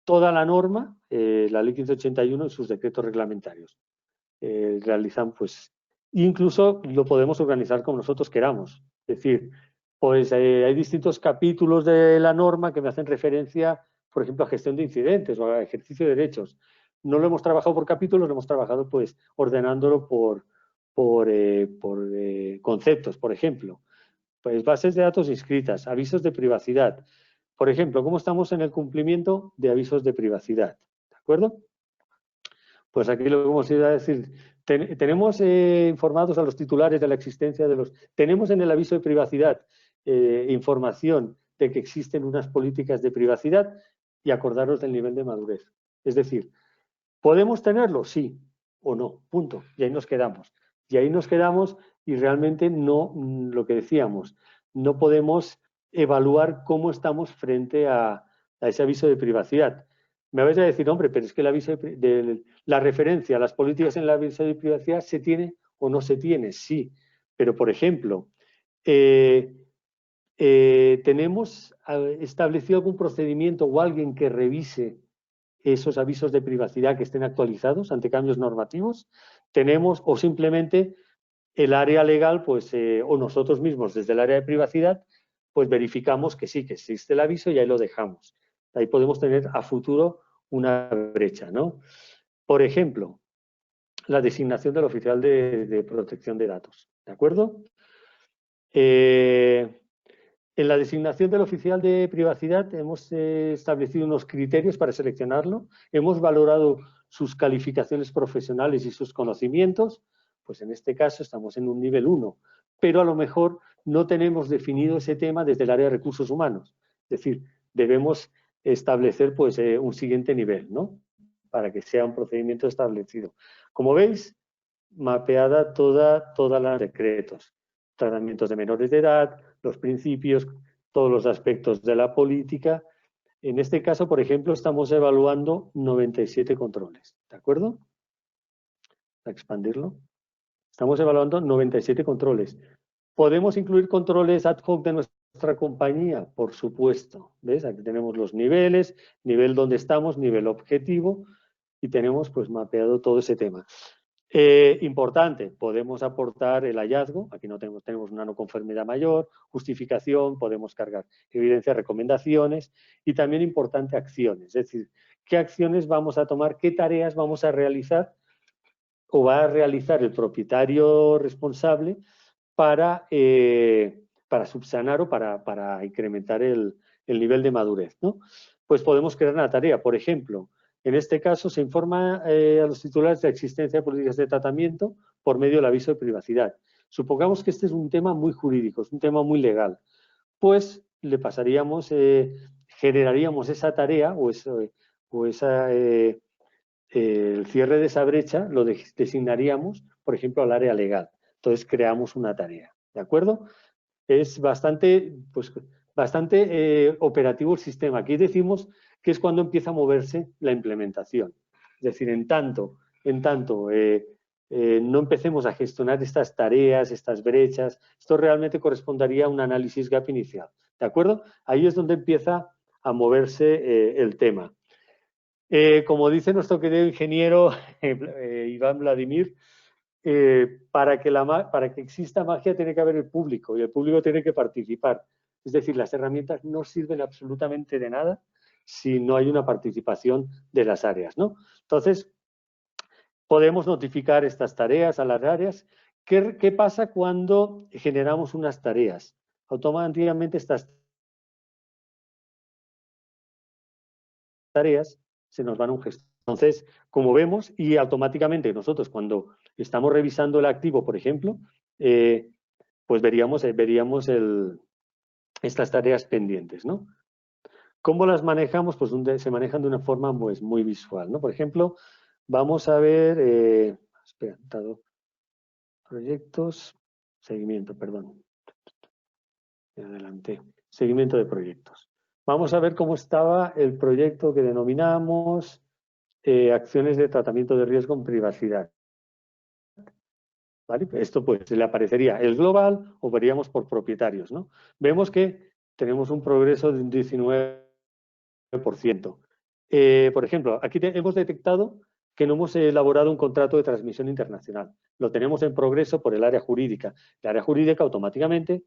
toda la norma, la ley 1581 y sus decretos reglamentarios. Realizan, pues, incluso lo podemos organizar como nosotros queramos. Es decir, pues hay distintos capítulos de la norma que me hacen referencia, por ejemplo, a gestión de incidentes o a ejercicio de derechos. No lo hemos trabajado por capítulos, lo hemos trabajado pues ordenándolo por conceptos, por ejemplo. Pues bases de datos inscritas, avisos de privacidad. Por ejemplo, ¿cómo estamos en el cumplimiento de avisos de privacidad? ¿De acuerdo? Pues aquí lo que hemos ido a decir, tenemos informados a los titulares de la existencia de los... Tenemos en el aviso de privacidad información de que existen unas políticas de privacidad y acordaros del nivel de madurez. Es decir, ¿podemos tenerlo? Sí o no, punto. Y ahí nos quedamos. Y ahí nos quedamos y realmente no, lo que decíamos, no podemos evaluar cómo estamos frente a ese aviso de privacidad. Me vais a decir, hombre, pero es que el aviso de la referencia a las políticas en el aviso de privacidad se tiene o no se tiene, sí. Pero, por ejemplo, ¿tenemos establecido algún procedimiento o alguien que revise esos avisos de privacidad que estén actualizados ante cambios normativos? Tenemos, o simplemente el área legal, pues, o nosotros mismos desde el área de privacidad, pues verificamos que sí, que existe el aviso y ahí lo dejamos. Ahí podemos tener a futuro una brecha, ¿no? Por ejemplo, la designación del oficial de protección de datos, ¿de acuerdo? En la designación del oficial de privacidad hemos establecido unos criterios para seleccionarlo, hemos valorado sus calificaciones profesionales y sus conocimientos, pues en este caso estamos en un nivel 1, pero a lo mejor no tenemos definido ese tema desde el área de recursos humanos. Es decir, debemos establecer pues un siguiente nivel, ¿no? Para que sea un procedimiento establecido. Como veis, mapeada toda los decretos, tratamientos de menores de edad, los principios, todos los aspectos de la política. En este caso, por ejemplo, estamos evaluando 97 controles, ¿de acuerdo? Para expandirlo. Estamos evaluando 97 controles. ¿Podemos incluir controles ad hoc de nuestra compañía? Por supuesto. ¿Ves? Aquí tenemos los niveles, nivel donde estamos, nivel objetivo, y tenemos pues mapeado todo ese tema. Importante, podemos aportar el hallazgo, aquí no tenemos una no conformidad mayor, justificación, podemos cargar evidencia, recomendaciones y también importante acciones, es decir, qué acciones vamos a tomar, qué tareas vamos a realizar o va a realizar el propietario responsable para subsanar o para incrementar el nivel de madurez, ¿no? Pues podemos crear una tarea, por ejemplo, en este caso se informa a los titulares de la existencia de políticas de tratamiento por medio del aviso de privacidad. Supongamos que este es un tema muy jurídico, es un tema muy legal. Pues le pasaríamos, generaríamos esa tarea el cierre de esa brecha lo designaríamos, por ejemplo, al área legal. Entonces creamos una tarea, ¿de acuerdo? Es bastante operativo el sistema. Aquí decimos que es cuando empieza a moverse la implementación. Es decir, en tanto no empecemos a gestionar estas tareas, estas brechas, esto realmente correspondería a un análisis gap inicial. ¿De acuerdo? Ahí es donde empieza a moverse el tema. Como dice nuestro querido ingeniero Iván Vladimir, para que exista magia tiene que haber el público y el público tiene que participar. Es decir, las herramientas no sirven absolutamente de nada si no hay una participación de las áreas, ¿no? Entonces, Podemos notificar estas tareas a las áreas. ¿Qué pasa cuando generamos unas tareas? Automáticamente estas tareas se nos van a un gestor. Entonces, como vemos, y automáticamente nosotros cuando estamos revisando el activo, por ejemplo, pues veríamos estas tareas pendientes, ¿no? ¿Cómo las manejamos? Pues se manejan de una forma pues, muy visual, ¿no? Por ejemplo, vamos a ver, proyectos, seguimiento, perdón. Adelante, seguimiento de proyectos. Vamos a ver cómo estaba el proyecto que denominamos acciones de tratamiento de riesgo en privacidad. ¿Vale? Esto pues le aparecería el global o veríamos por propietarios, ¿no? Vemos que tenemos un progreso de un 19%. Por ejemplo, aquí hemos detectado que no hemos elaborado un contrato de transmisión internacional. Lo tenemos en progreso por el área jurídica. El área jurídica automáticamente,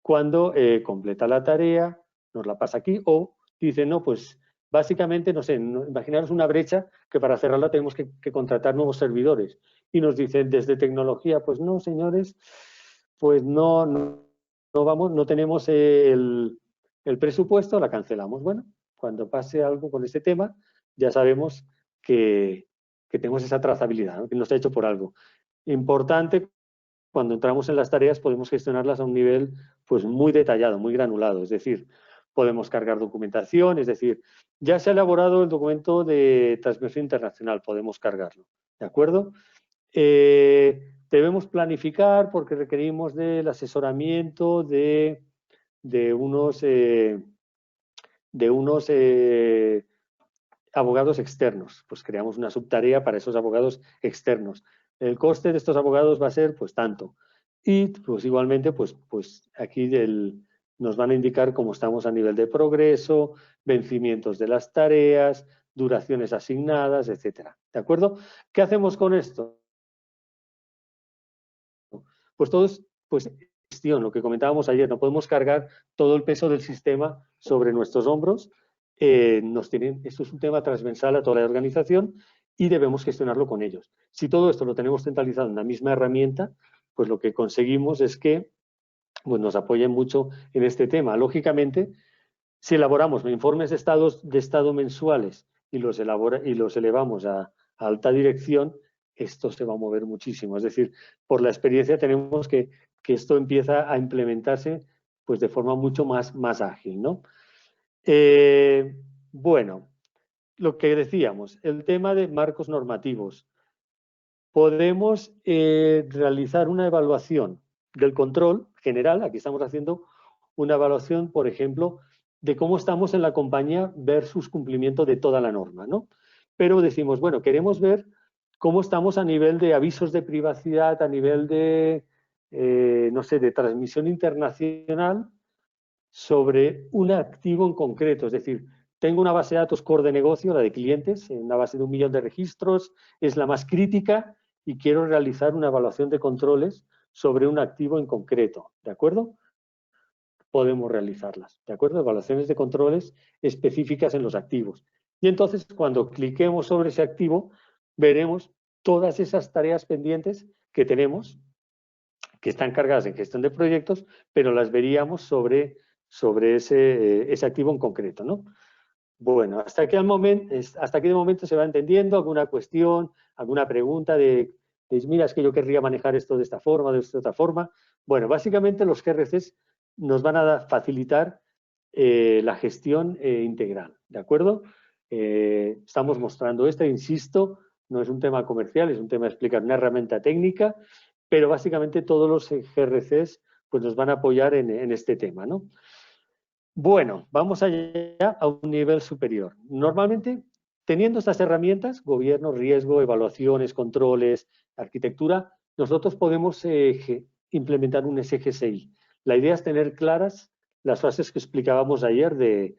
cuando completa la tarea, nos la pasa aquí o dice, no, pues básicamente, no sé, imaginaros una brecha que para cerrarla tenemos que contratar nuevos servidores. Y nos dicen desde tecnología, pues no, señores, pues no vamos, no tenemos el presupuesto, la cancelamos. Bueno, cuando pase algo con este tema, ya sabemos que tenemos esa trazabilidad, ¿no? Que no está hecho por algo. Importante, cuando entramos en las tareas podemos gestionarlas a un nivel pues muy detallado, muy granulado, es decir, podemos cargar documentación, es decir, ya se ha elaborado el documento de transmisión internacional, podemos cargarlo, ¿de acuerdo? Debemos planificar porque requerimos del asesoramiento de unos abogados externos. Pues creamos una subtarea para esos abogados externos. El coste de estos abogados va a ser pues tanto. Y pues igualmente pues aquí nos van a indicar cómo estamos a nivel de progreso, vencimientos de las tareas, duraciones asignadas, etcétera. ¿De acuerdo? ¿Qué hacemos con esto? Pues todos, pues gestión, lo que comentábamos ayer, no podemos cargar todo el peso del sistema sobre nuestros hombros. Esto es un tema transversal a toda la organización y debemos gestionarlo con ellos. Si todo esto lo tenemos centralizado en la misma herramienta, pues lo que conseguimos es que pues, nos apoyen mucho en este tema. Lógicamente, si elaboramos informes de estado mensuales y los elevamos a alta dirección, esto se va a mover muchísimo. Es decir, por la experiencia tenemos que esto empieza a implementarse pues, de forma mucho más ágil, ¿no? Bueno, lo que decíamos, el tema de marcos normativos. Podemos realizar una evaluación del control general. Aquí estamos haciendo una evaluación, por ejemplo, de cómo estamos en la compañía versus cumplimiento de toda la norma, ¿no? Pero decimos, bueno, queremos ver cómo estamos a nivel de avisos de privacidad, a nivel de, no sé, de transmisión internacional sobre un activo en concreto. Es decir, tengo una base de datos core de negocio, la de clientes, una base de 1 millón de registros, es la más crítica y quiero realizar una evaluación de controles sobre un activo en concreto, ¿de acuerdo? Podemos realizarlas, ¿de acuerdo? Evaluaciones de controles específicas en los activos. Y entonces, cuando cliquemos sobre ese activo, veremos todas esas tareas pendientes que tenemos, que están cargadas en gestión de proyectos, pero las veríamos sobre ese activo en concreto, ¿no? Bueno, hasta aquí de momento se va entendiendo alguna cuestión, alguna pregunta de mira, es que yo querría manejar esto de esta forma, de esta otra forma. Bueno, básicamente los GRCs nos van a facilitar la gestión integral, ¿de acuerdo? Estamos mostrando esto, insisto, no es un tema comercial, es un tema de explicar una herramienta técnica, pero básicamente todos los GRCs pues, nos van a apoyar en este tema, ¿no? Bueno, vamos allá a un nivel superior. Normalmente, teniendo estas herramientas, gobierno, riesgo, evaluaciones, controles, arquitectura, nosotros podemos implementar un SGSI. La idea es tener claras las fases que explicábamos ayer del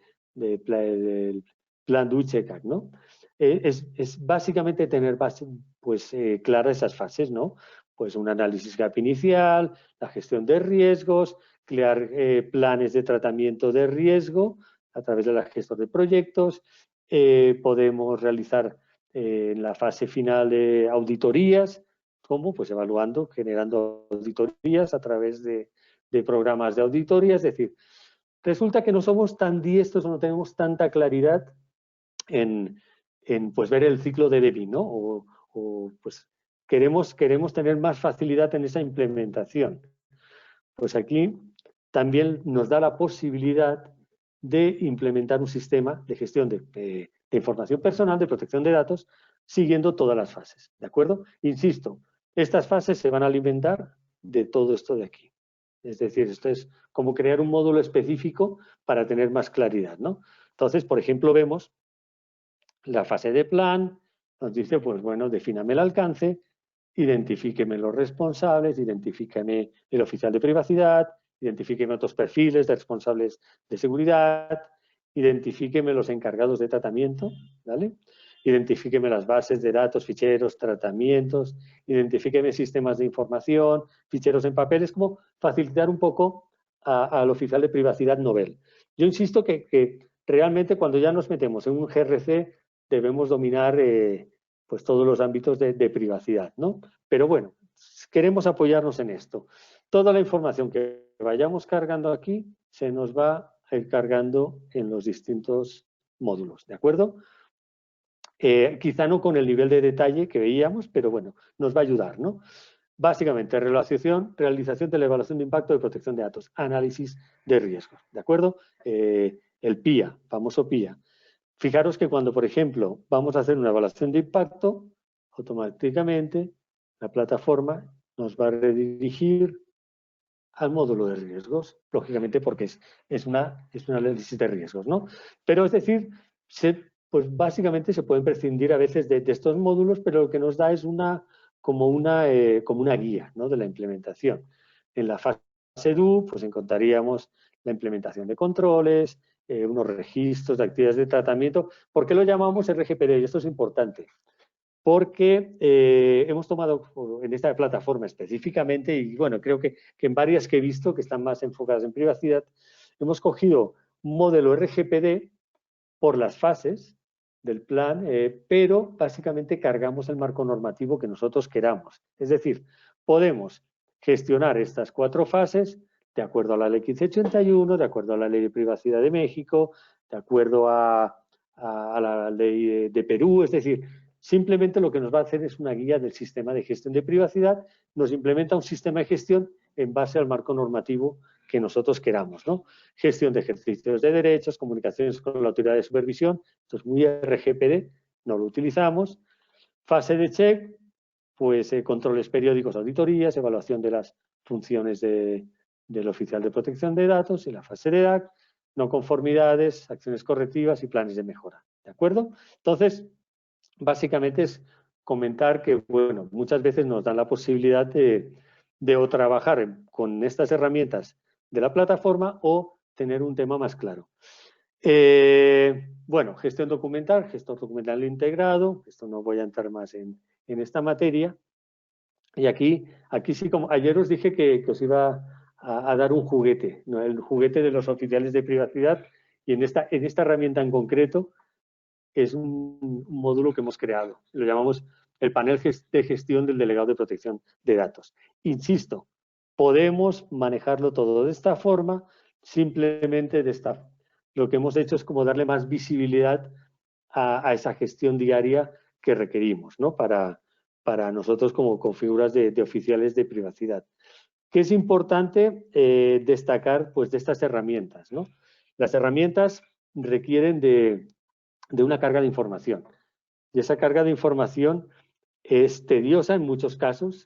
plan DUICECAC, ¿no? Es básicamente tener claras esas fases, ¿no? Pues un análisis gap inicial, la gestión de riesgos, crear planes de tratamiento de riesgo a través de la gestión de proyectos, podemos realizar en la fase final de auditorías. ¿Cómo? Pues evaluando, generando auditorías a través de programas de auditoría. Es decir, resulta que no somos tan diestros o no tenemos tanta claridad en pues, ver el ciclo de Debbie, ¿no? O pues queremos tener más facilidad en esa implementación. Pues aquí también nos da la posibilidad de implementar un sistema de gestión de información personal, de protección de datos, siguiendo todas las fases, ¿de acuerdo? Insisto, estas fases se van a alimentar de todo esto de aquí. Es decir, esto es como crear un módulo específico para tener más claridad, ¿no? Entonces, por ejemplo, vemos la fase de plan, nos dice, pues bueno, defíname el alcance, identifíqueme los responsables, identifíqueme el oficial de privacidad, identifíqueme otros perfiles de responsables de seguridad, identifíqueme los encargados de tratamiento, ¿vale? Identifíqueme las bases de datos, ficheros, tratamientos, identifíqueme sistemas de información, ficheros en papel. Es como facilitar un poco al oficial de privacidad novel. Yo insisto que realmente cuando ya nos metemos en un GRC debemos dominar pues todos los ámbitos de privacidad, ¿no? Pero bueno, queremos apoyarnos en esto. Toda la información que vayamos cargando aquí se nos va a ir cargando en los distintos módulos, ¿de acuerdo? Quizá no con el nivel de detalle que veíamos, pero bueno, nos va a ayudar, ¿no? Básicamente, realización de la evaluación de impacto de protección de datos, análisis de riesgos, ¿de acuerdo? El PIA, famoso PIA. Fijaros que cuando, por ejemplo, vamos a hacer una evaluación de impacto, automáticamente la plataforma nos va a redirigir al módulo de riesgos, lógicamente porque es un análisis de riesgos, ¿no? Pero es decir, pues básicamente se pueden prescindir a veces de estos módulos, pero lo que nos da es como una guía, ¿no?, de la implementación. En la fase DU, pues encontraríamos la implementación de controles, unos registros de actividades de tratamiento. ¿Por qué lo llamamos RGPD? Y esto es importante, porque hemos tomado en esta plataforma específicamente, y bueno, creo que en varias que he visto que están más enfocadas en privacidad, hemos cogido un modelo RGPD por las fases del plan, pero básicamente cargamos el marco normativo que nosotros queramos. Es decir, podemos gestionar estas 4 fases de acuerdo a la ley 1581, de acuerdo a la ley de privacidad de México, de acuerdo a la ley de Perú. Es decir, simplemente lo que nos va a hacer es una guía del sistema de gestión de privacidad, nos implementa un sistema de gestión en base al marco normativo que nosotros queramos, ¿no? Gestión de ejercicios de derechos, comunicaciones con la autoridad de supervisión, esto es muy RGPD, no lo utilizamos. Fase de check, pues controles periódicos, auditorías, evaluación de las funciones del oficial de protección de datos, y la fase de DAC, no conformidades, acciones correctivas y planes de mejora, ¿de acuerdo? Entonces, básicamente es comentar que, bueno, muchas veces nos dan la posibilidad de o trabajar con estas herramientas de la plataforma o tener un tema más claro. Bueno, gestión documental integrado, esto no voy a entrar más en esta materia. Y aquí sí, como ayer os dije que os iba a dar un juguete, ¿no? El juguete de los oficiales de privacidad, y en esta herramienta en concreto es un módulo que hemos creado. Lo llamamos el panel de gestión del delegado de protección de datos. Insisto, podemos manejarlo todo de esta forma, simplemente lo que hemos hecho es como darle más visibilidad a esa gestión diaria que requerimos, ¿no?, para nosotros como figuras de oficiales de privacidad. ¿Qué es importante destacar, pues, de estas herramientas, ¿no? Las herramientas requieren de una carga de información, y esa carga de información es tediosa en muchos casos.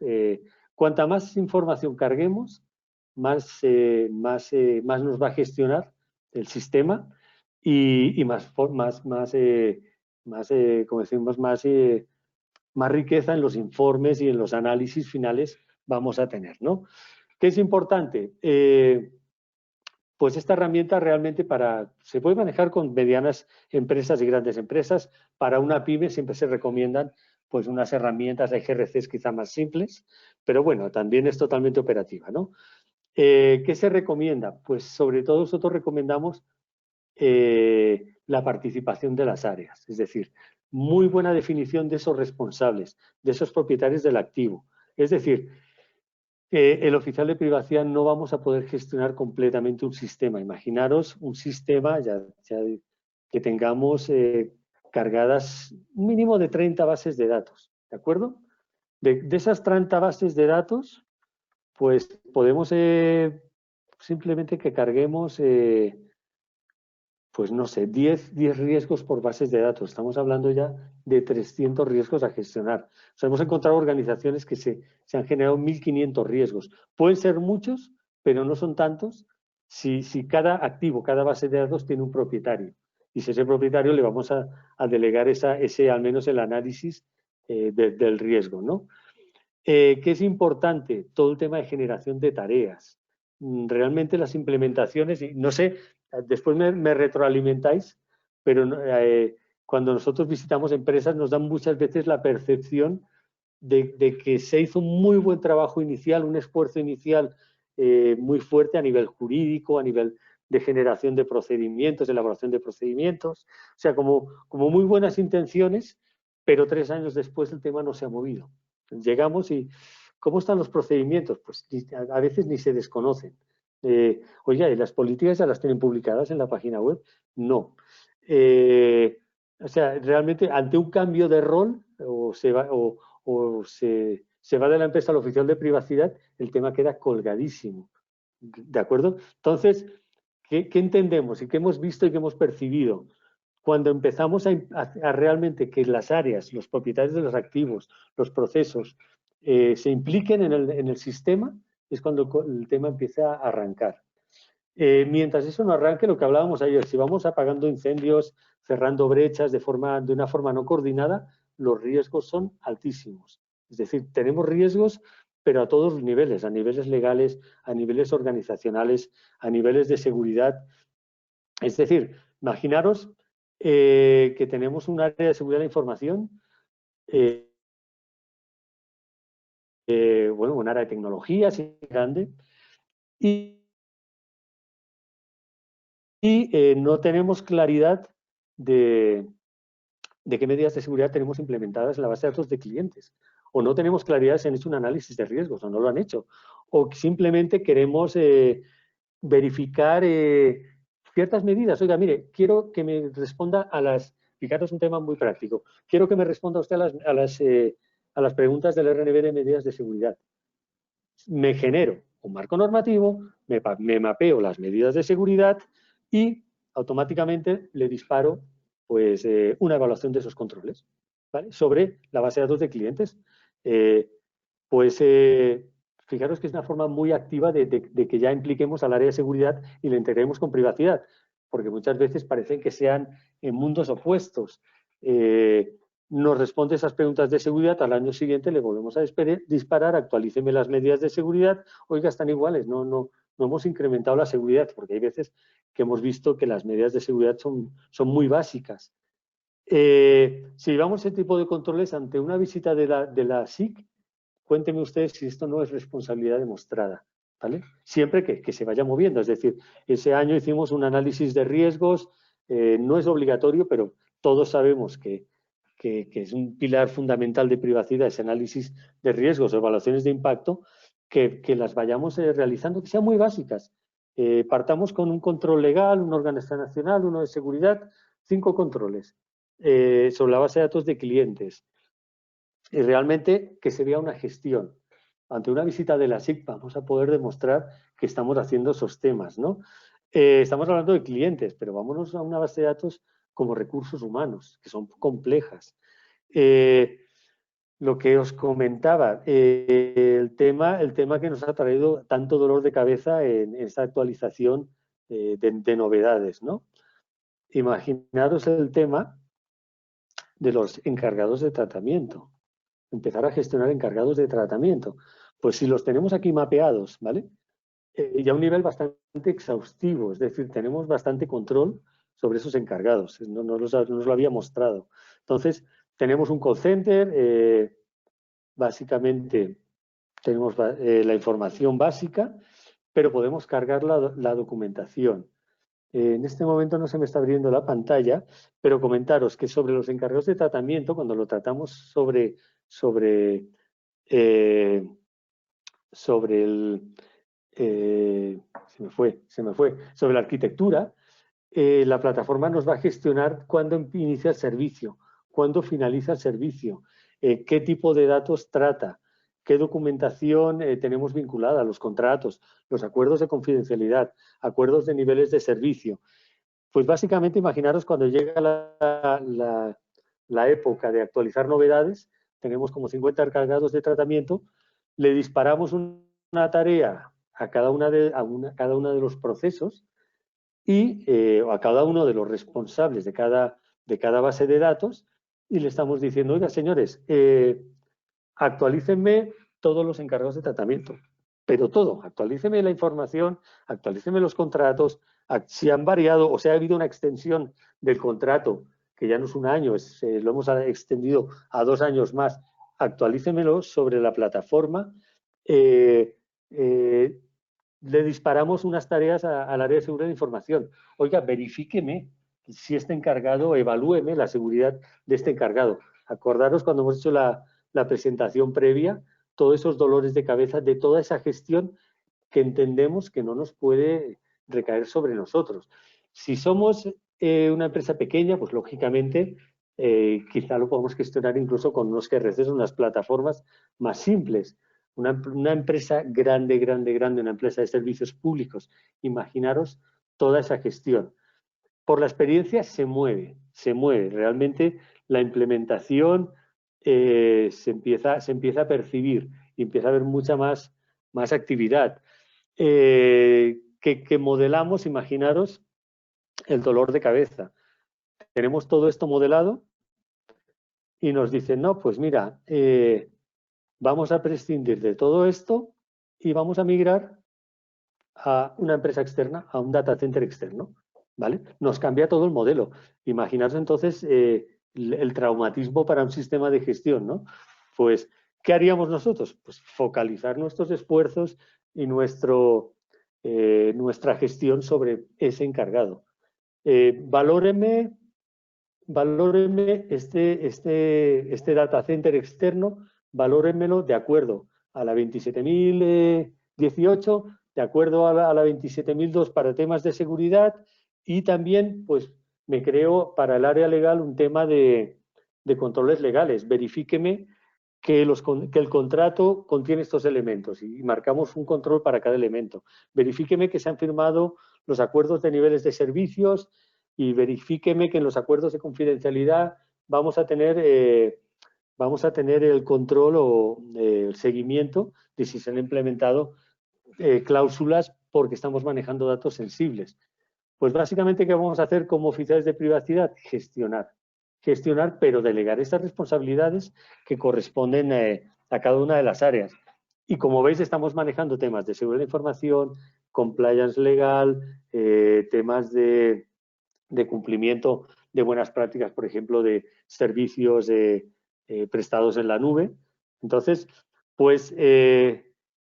Cuanta más información carguemos, más nos va a gestionar el sistema, y como decimos, más riqueza en los informes y en los análisis finales vamos a tener, ¿no? ¿Qué es importante? Pues esta herramienta realmente se puede manejar con medianas empresas y grandes empresas. Para una pyme siempre se recomiendan pues unas herramientas de GRCs quizá más simples, pero bueno, también es totalmente operativa, ¿no? ¿Qué se recomienda? Pues sobre todo nosotros recomendamos la participación de las áreas, es decir, muy buena definición de esos responsables, de esos propietarios del activo. Es decir, el oficial de privacidad no vamos a poder gestionar completamente un sistema. Imaginaros un sistema ya que tengamos cargadas un mínimo de 30 bases de datos, ¿de acuerdo? De esas 30 bases de datos, pues podemos simplemente que carguemos, pues no sé, 10 riesgos por bases de datos. Estamos hablando ya de 300 riesgos a gestionar. O sea, hemos encontrado organizaciones que se han generado 1.500 riesgos. Pueden ser muchos, pero no son tantos si cada activo, cada base de datos tiene un propietario. Y si ese propietario le vamos a delegar ese al menos el análisis del riesgo, ¿no? ¿Qué es importante? Todo el tema de generación de tareas. Realmente las implementaciones, y no sé, después me retroalimentáis, pero cuando nosotros visitamos empresas nos dan muchas veces la percepción de que se hizo un muy buen trabajo inicial, un esfuerzo inicial muy fuerte a nivel jurídico, a nivel de generación de procedimientos, de elaboración de procedimientos, o sea, como muy buenas intenciones, pero 3 años después el tema no se ha movido. Llegamos y ¿cómo están los procedimientos? Pues a veces ni se desconocen. Oye, ¿y las políticas ya las tienen publicadas en la página web? No. O sea, realmente ante un cambio de rol o se va de la empresa al oficial de privacidad, el tema queda colgadísimo. ¿De acuerdo? Entonces, ¿qué entendemos y qué hemos visto y qué hemos percibido? Cuando empezamos a realmente que las áreas, los propietarios de los activos, los procesos, se impliquen en el sistema, es cuando el tema empieza a arrancar. Mientras eso no arranque, lo que hablábamos ayer, si vamos apagando incendios, cerrando brechas de una forma no coordinada, los riesgos son altísimos. Es decir, tenemos riesgos, pero a todos los niveles, a niveles legales, a niveles organizacionales, a niveles de seguridad. Es decir, imaginaros que tenemos un área de seguridad de la información, bueno, un área de tecnología así grande, y no tenemos claridad de qué medidas de seguridad tenemos implementadas en la base de datos de clientes. O no tenemos claridad si han hecho un análisis de riesgos o no lo han hecho. O simplemente queremos verificar ciertas medidas. Oiga, mire, quiero que me responda a las... Fijaros, un tema muy práctico. Quiero que me responda usted a las preguntas del RNB de medidas de seguridad. Me genero un marco normativo, me mapeo las medidas de seguridad y automáticamente le disparo pues, una evaluación de esos controles, ¿vale? Sobre la base de datos de clientes. Fijaros que es una forma muy activa de que ya impliquemos al área de seguridad y la integremos con privacidad, porque muchas veces parecen que sean en mundos opuestos. Nos responde esas preguntas de seguridad, al año siguiente le volvemos a disparar, actualíceme las medidas de seguridad, oiga, están iguales, no hemos incrementado la seguridad, porque hay veces que hemos visto que las medidas de seguridad son muy básicas. Si llevamos ese tipo de controles ante una visita de la SIC, cuéntenme ustedes si esto no es responsabilidad demostrada, ¿vale? Siempre que se vaya moviendo, es decir, ese año hicimos un análisis de riesgos, no es obligatorio, pero todos sabemos que es un pilar fundamental de privacidad, ese análisis de riesgos o evaluaciones de impacto, que las vayamos realizando, que sean muy básicas. Partamos con un control legal, un órgano nacional, uno de seguridad, 5 controles sobre la base de datos de clientes. Y realmente que se vea una gestión. Ante una visita de la SIC vamos a poder demostrar que estamos haciendo esos temas, ¿no? Estamos hablando de clientes, pero vámonos a una base de datos como recursos humanos, que son complejas. Lo que os comentaba, el tema que nos ha traído tanto dolor de cabeza en esta actualización de novedades, ¿no? Imaginaros el tema de los encargados de tratamiento. Empezar a gestionar encargados de tratamiento. Pues si los tenemos aquí mapeados, ¿vale? Y a un nivel bastante exhaustivo, es decir, tenemos bastante control sobre esos encargados, no nos lo había mostrado. Entonces, tenemos un call center, básicamente tenemos la información básica, pero podemos cargar la documentación. En este momento no se me está abriendo la pantalla, pero comentaros que sobre los encargados de tratamiento, cuando lo tratamos sobre sobre la arquitectura, la plataforma nos va a gestionar cuándo inicia el servicio, cuándo finaliza el servicio, qué tipo de datos trata, qué documentación tenemos vinculada, los contratos, los acuerdos de confidencialidad, acuerdos de niveles de servicio. Pues básicamente imaginaros cuando llega la época de actualizar novedades, tenemos como 50 encargados de tratamiento, le disparamos una tarea a cada uno de los procesos y a cada uno de los responsables de cada base de datos y le estamos diciendo, oiga, señores, actualícenme todos los encargados de tratamiento, pero todo, actualícenme la información, actualícenme los contratos, si han variado o si ha habido una extensión del contrato, que ya no es un año, lo hemos extendido a 2 años más, actualícenmelo sobre la plataforma. Le disparamos unas tareas al área de seguridad de información. Oiga, verifíqueme si este encargado, evalúeme la seguridad de este encargado. Acordaros cuando hemos hecho la presentación previa, todos esos dolores de cabeza de toda esa gestión que entendemos que no nos puede recaer sobre nosotros. Si somos una empresa pequeña, pues lógicamente quizá lo podemos gestionar incluso con unos GRCs, unas plataformas más simples. Una empresa grande, una empresa de servicios públicos, imaginaros toda esa gestión. Por la experiencia se mueve. Realmente la implementación se empieza a percibir y empieza a haber mucha más actividad. Que modelamos, imaginaros, el dolor de cabeza. Tenemos todo esto modelado y nos dicen, no, pues mira, vamos a prescindir de todo esto y vamos a migrar a una empresa externa, a un data center externo, ¿vale? Nos cambia todo el modelo. Imaginaos entonces el traumatismo para un sistema de gestión, ¿no? Pues, ¿qué haríamos nosotros? Pues focalizar nuestros esfuerzos y nuestra gestión sobre ese encargado. Valórenme este data center externo, valórenmelo de acuerdo a la 27.018, de acuerdo a la 27.002 para temas de seguridad y también pues me creo para el área legal un tema de controles legales. Verifíqueme que el contrato contiene estos elementos y marcamos un control para cada elemento. Verifíqueme que se han firmado los acuerdos de niveles de servicios y verifíqueme que en los acuerdos de confidencialidad vamos a tener el control o el seguimiento de si se han implementado cláusulas porque estamos manejando datos sensibles. Pues básicamente, ¿qué vamos a hacer como oficiales de privacidad? Gestionar, pero delegar estas responsabilidades que corresponden a cada una de las áreas. Y como veis, estamos manejando temas de seguridad de información, compliance legal, temas de cumplimiento de buenas prácticas, por ejemplo, de servicios prestados en la nube. Entonces, pues,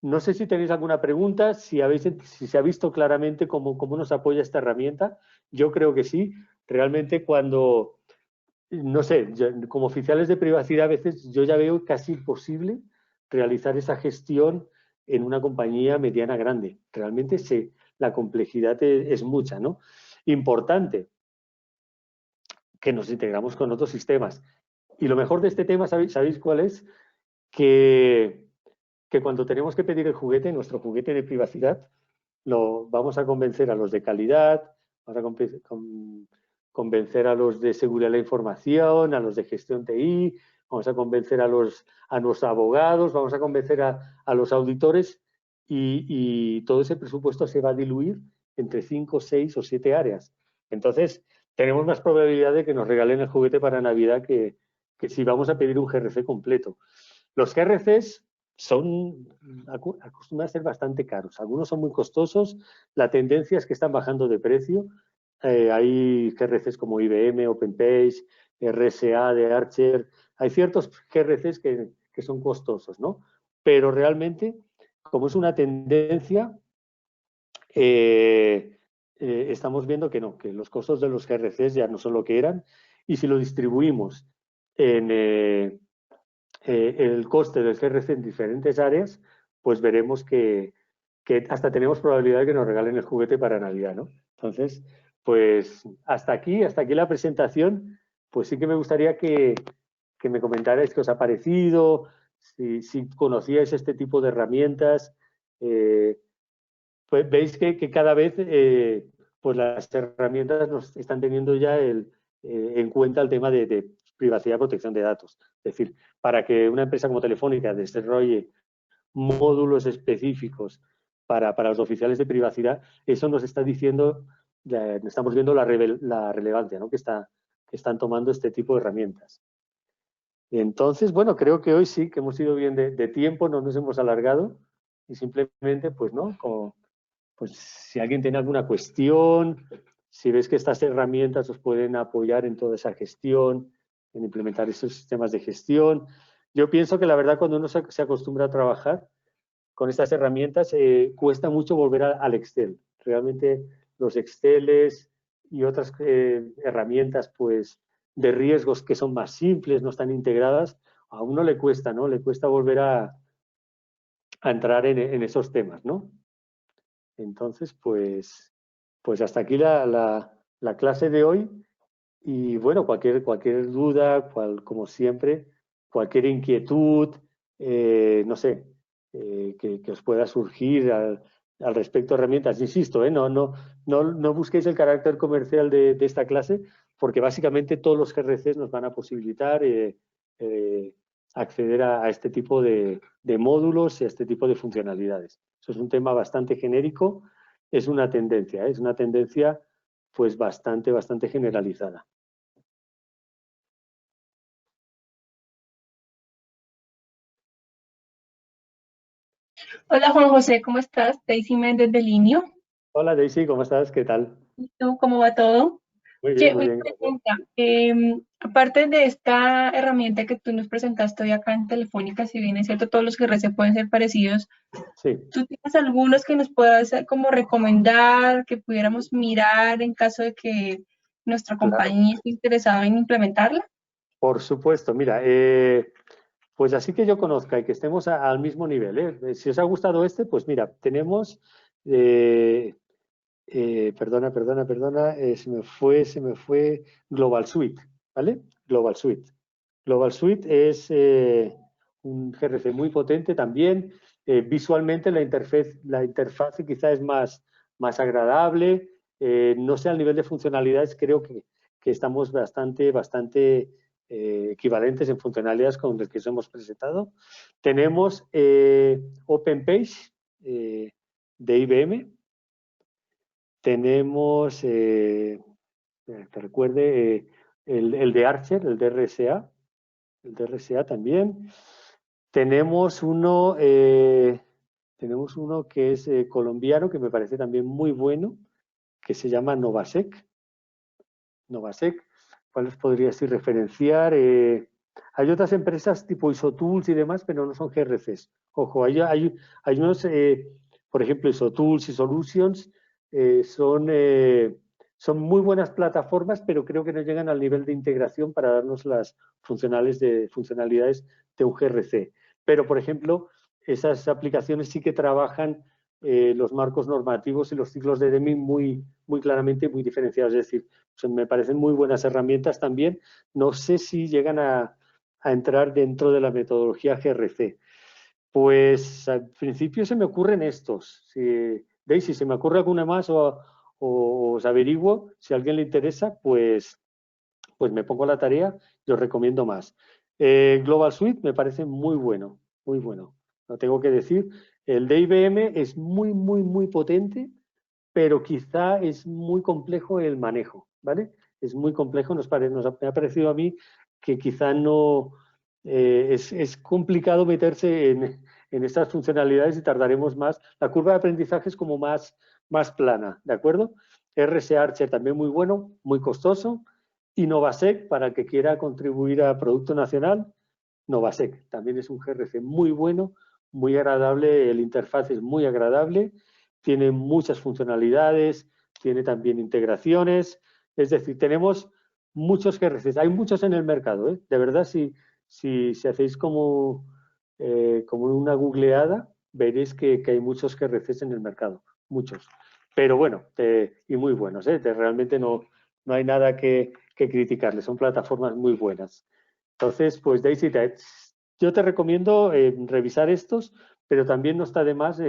no sé si tenéis alguna pregunta, si se ha visto claramente cómo nos apoya esta herramienta. Yo creo que sí. Realmente cuando, no sé, como oficiales de privacidad a veces yo ya veo casi imposible realizar esa gestión en una compañía mediana grande. Realmente la complejidad es mucha, ¿no? Importante que nos integramos con otros sistemas. Y lo mejor de este tema, ¿sabéis cuál es? Que cuando tenemos que pedir el juguete, nuestro juguete de privacidad, lo vamos a convencer a los de calidad, vamos a convencer a los de seguridad de la información, a los de gestión TI, vamos a convencer a los abogados, vamos a convencer a los auditores y todo ese presupuesto se va a diluir entre 5, 6 o 7 áreas. Entonces, tenemos más probabilidad de que nos regalen el juguete para Navidad que si vamos a pedir un GRC completo. Los GRCs acostumbran a ser bastante caros. Algunos son muy costosos. La tendencia es que están bajando de precio. Hay GRCs como IBM, OpenPage, RSA de Archer. Hay ciertos GRCs que son costosos, ¿no? Pero realmente, como es una tendencia, estamos viendo que no, que los costos de los GRCs ya no son lo que eran, y si lo distribuimos en el coste del GRC en diferentes áreas, pues veremos que hasta tenemos probabilidad de que nos regalen el juguete para Navidad, ¿no? Entonces, pues hasta aquí la presentación. Pues sí que me gustaría que me comentarais qué os ha parecido, si conocíais este tipo de herramientas. Pues veis que cada vez pues las herramientas nos están teniendo ya en cuenta el tema de privacidad y protección de datos. Es decir, para que una empresa como Telefónica desarrolle módulos específicos para los oficiales de privacidad, eso nos está diciendo, estamos viendo la relevancia, ¿no?, que están tomando este tipo de herramientas. Entonces, bueno, creo que hoy sí que hemos ido bien de tiempo, no nos hemos alargado y simplemente, pues, ¿no?, pues si alguien tiene alguna cuestión, si ves que estas herramientas os pueden apoyar en toda esa gestión, en implementar esos sistemas de gestión. Yo pienso que la verdad cuando uno se acostumbra a trabajar con estas herramientas, cuesta mucho volver al Excel. Realmente los Exceles y otras herramientas pues, de riesgos que son más simples, no están integradas, a uno le cuesta, ¿no? Le cuesta volver a entrar en esos temas, ¿no? Entonces, pues hasta aquí la clase de hoy. Y bueno, cualquier duda, como siempre, cualquier inquietud, no sé, que os pueda surgir al respecto de herramientas. Insisto, no busquéis el carácter comercial de esta clase, porque básicamente todos los GRCs nos van a posibilitar acceder a este tipo de módulos y a este tipo de funcionalidades. Eso es un tema bastante genérico, es una tendencia pues bastante generalizada. Hola Juan José, ¿cómo estás? Daisy Méndez de Linio. Hola Daisy, ¿cómo estás? ¿Qué tal? ¿Y tú, cómo va todo? Muy Oye, bien, muy una bien. pregunta. Aparte de esta herramienta que tú nos presentaste hoy acá en Telefónica, si bien es cierto, todos los GRC pueden ser parecidos, Sí. ¿tú tienes algunos que nos puedas como recomendar, que pudiéramos mirar en caso de que nuestra compañía esté interesada en implementarla? Por supuesto, mira, pues así que yo conozca y que estemos al mismo nivel. Si os ha gustado este, pues mira, tenemos, perdona, se me fue Global Suite, ¿vale? Global Suite. Global Suite es un GRC muy potente también. Visualmente la interfaz quizá es más agradable. No sé, al nivel de funcionalidades creo que estamos bastante equivalentes en funcionalidades con las que os hemos presentado. Tenemos OpenPage de IBM. Tenemos, que recuerde, el de Archer, el DRSA. El DRSA también. Tenemos uno que es colombiano, que me parece también muy bueno, que se llama Novasec. ¿Cuál os podría decir referenciar? Hay otras empresas tipo ISOTools y demás, pero no son GRCs. Ojo, hay unos, por ejemplo, ISOTools y Solutions son muy buenas plataformas, pero creo que no llegan al nivel de integración para darnos las funcionalidades de un GRC. Pero, por ejemplo, esas aplicaciones sí que trabajan los marcos normativos y los ciclos de Deming muy claramente y muy diferenciados. Es decir, me parecen muy buenas herramientas también. No sé si llegan a entrar dentro de la metodología GRC. Pues al principio se me ocurren estos. ¿Veis? Si se me ocurre alguna más o os averiguo, si a alguien le interesa, pues me pongo a la tarea y os recomiendo más. Global Suite me parece muy bueno, lo tengo que decir. El de IBM es muy potente, pero quizá es muy complejo el manejo, ¿vale? Es muy complejo, me ha parecido a mí que quizá no es complicado meterse en estas funcionalidades y tardaremos más. La curva de aprendizaje es como más plana, ¿de acuerdo? RSA Archer también muy bueno, muy costoso. Y Novasec, para el que quiera contribuir a Producto Nacional, Novasec también es un GRC muy bueno, muy agradable, el interfaz es muy agradable, tiene muchas funcionalidades, tiene también integraciones, es decir, tenemos muchos GRCs, hay muchos en el mercado, ¿eh? De verdad, si hacéis como una googleada, veréis que hay muchos GRCs en el mercado, muchos. Pero bueno, y muy buenos, ¿eh? Realmente no hay nada que criticarles, son plataformas muy buenas. Entonces, pues Daisy, yo te recomiendo revisar estos, pero también no está de más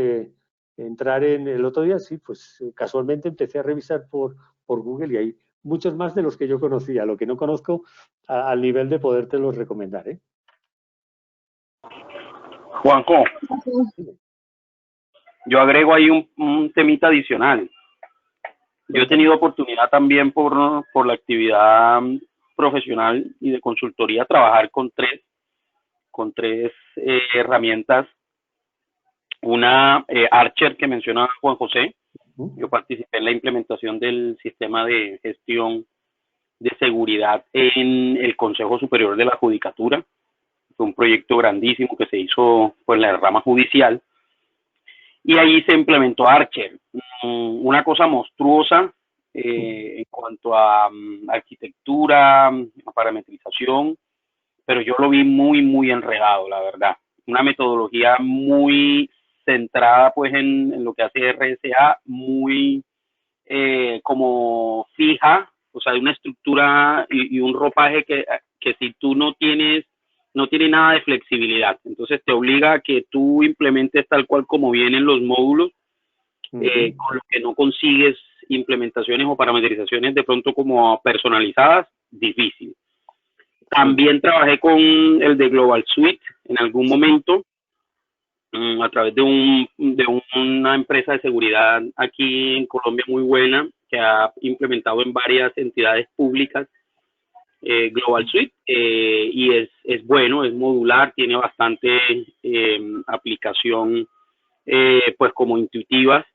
entrar en el otro día, sí, pues casualmente empecé a revisar por Google y hay muchos más de los que yo conocía, lo que no conozco al nivel de podértelos recomendar, ¿eh? Juanjo, yo agrego ahí un temita adicional. Yo he tenido oportunidad también por la actividad profesional y de consultoría trabajar con tres herramientas. Una Archer que menciona Juan José. Yo participé en la implementación del sistema de gestión de seguridad en el Consejo Superior de la Judicatura. Fue un proyecto grandísimo que se hizo por la rama judicial. Y ahí se implementó Archer, una cosa monstruosa en cuanto a arquitectura, a parametrización, pero yo lo vi muy, muy enredado, la verdad. Una metodología muy centrada pues en lo que hace RSA, muy como fija, o sea, una estructura y un ropaje que si tú no tiene nada de flexibilidad. Entonces te obliga a que tú implementes tal cual como vienen los módulos, con lo que no consigues implementaciones o parametrizaciones de pronto como personalizadas, difícil. También trabajé con el de Global Suite en algún momento, a través de una empresa de seguridad aquí en Colombia muy buena, que ha implementado en varias entidades públicas Global Suite, y es bueno, es modular, tiene bastante aplicación pues como intuitivas,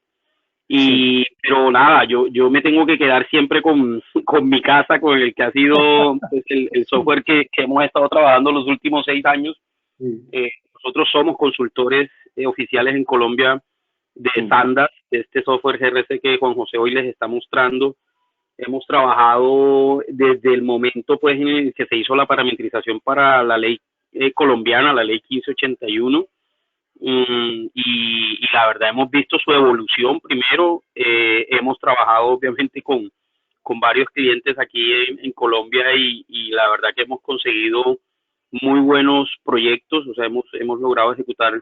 pero nada, yo me tengo que quedar siempre con mi casa, con el que ha sido pues, el software que hemos estado trabajando los últimos 6 años. Nosotros somos consultores oficiales en Colombia de Sandas, de este software GRC que Juan José hoy les está mostrando. Hemos trabajado desde el momento pues, en el que se hizo la parametrización para la ley colombiana, la ley 1581, y la verdad hemos visto su evolución. Primero, hemos trabajado obviamente con varios clientes aquí en Colombia y la verdad que hemos conseguido muy buenos proyectos, o sea, hemos logrado ejecutar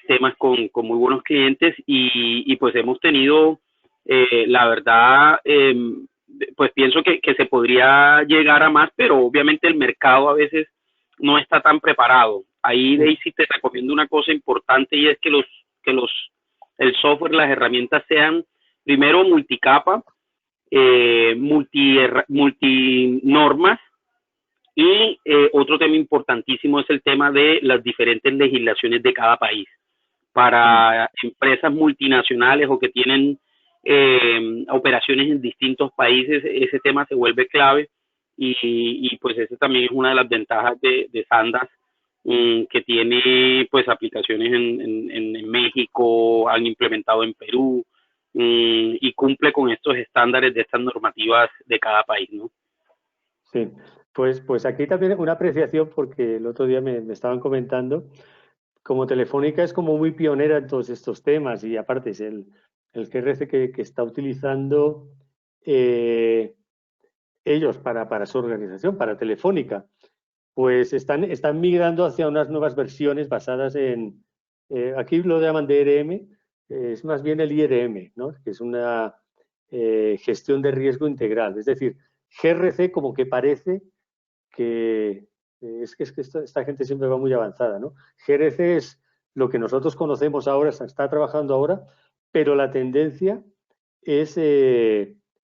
temas con muy buenos clientes y pues hemos tenido, la verdad, pues pienso que se podría llegar a más, pero obviamente el mercado a veces no está tan preparado. Ahí, Daisy, te recomiendo una cosa importante y es que el software, las herramientas sean primero multicapa, multinormas, y otro tema importantísimo es el tema de las diferentes legislaciones de cada país. Para empresas multinacionales o que tienen operaciones en distintos países, ese tema se vuelve clave y pues ese también es una de las ventajas de Sandas, que tiene pues aplicaciones en México, han implementado en Perú, y cumple con estos estándares de estas normativas de cada país, ¿no? Sí, pues aquí también una apreciación, porque el otro día me estaban comentando, como Telefónica es como muy pionera en todos estos temas y aparte es el GRC que está utilizando ellos para su organización, para Telefónica, pues están migrando hacia unas nuevas versiones basadas en, aquí lo llaman DRM, es más bien el IRM, ¿no? Que es una gestión de riesgo integral, es decir, GRC como que parece que es que esta gente siempre va muy avanzada, ¿no? GRC es lo que nosotros conocemos ahora, se está trabajando ahora, pero la tendencia es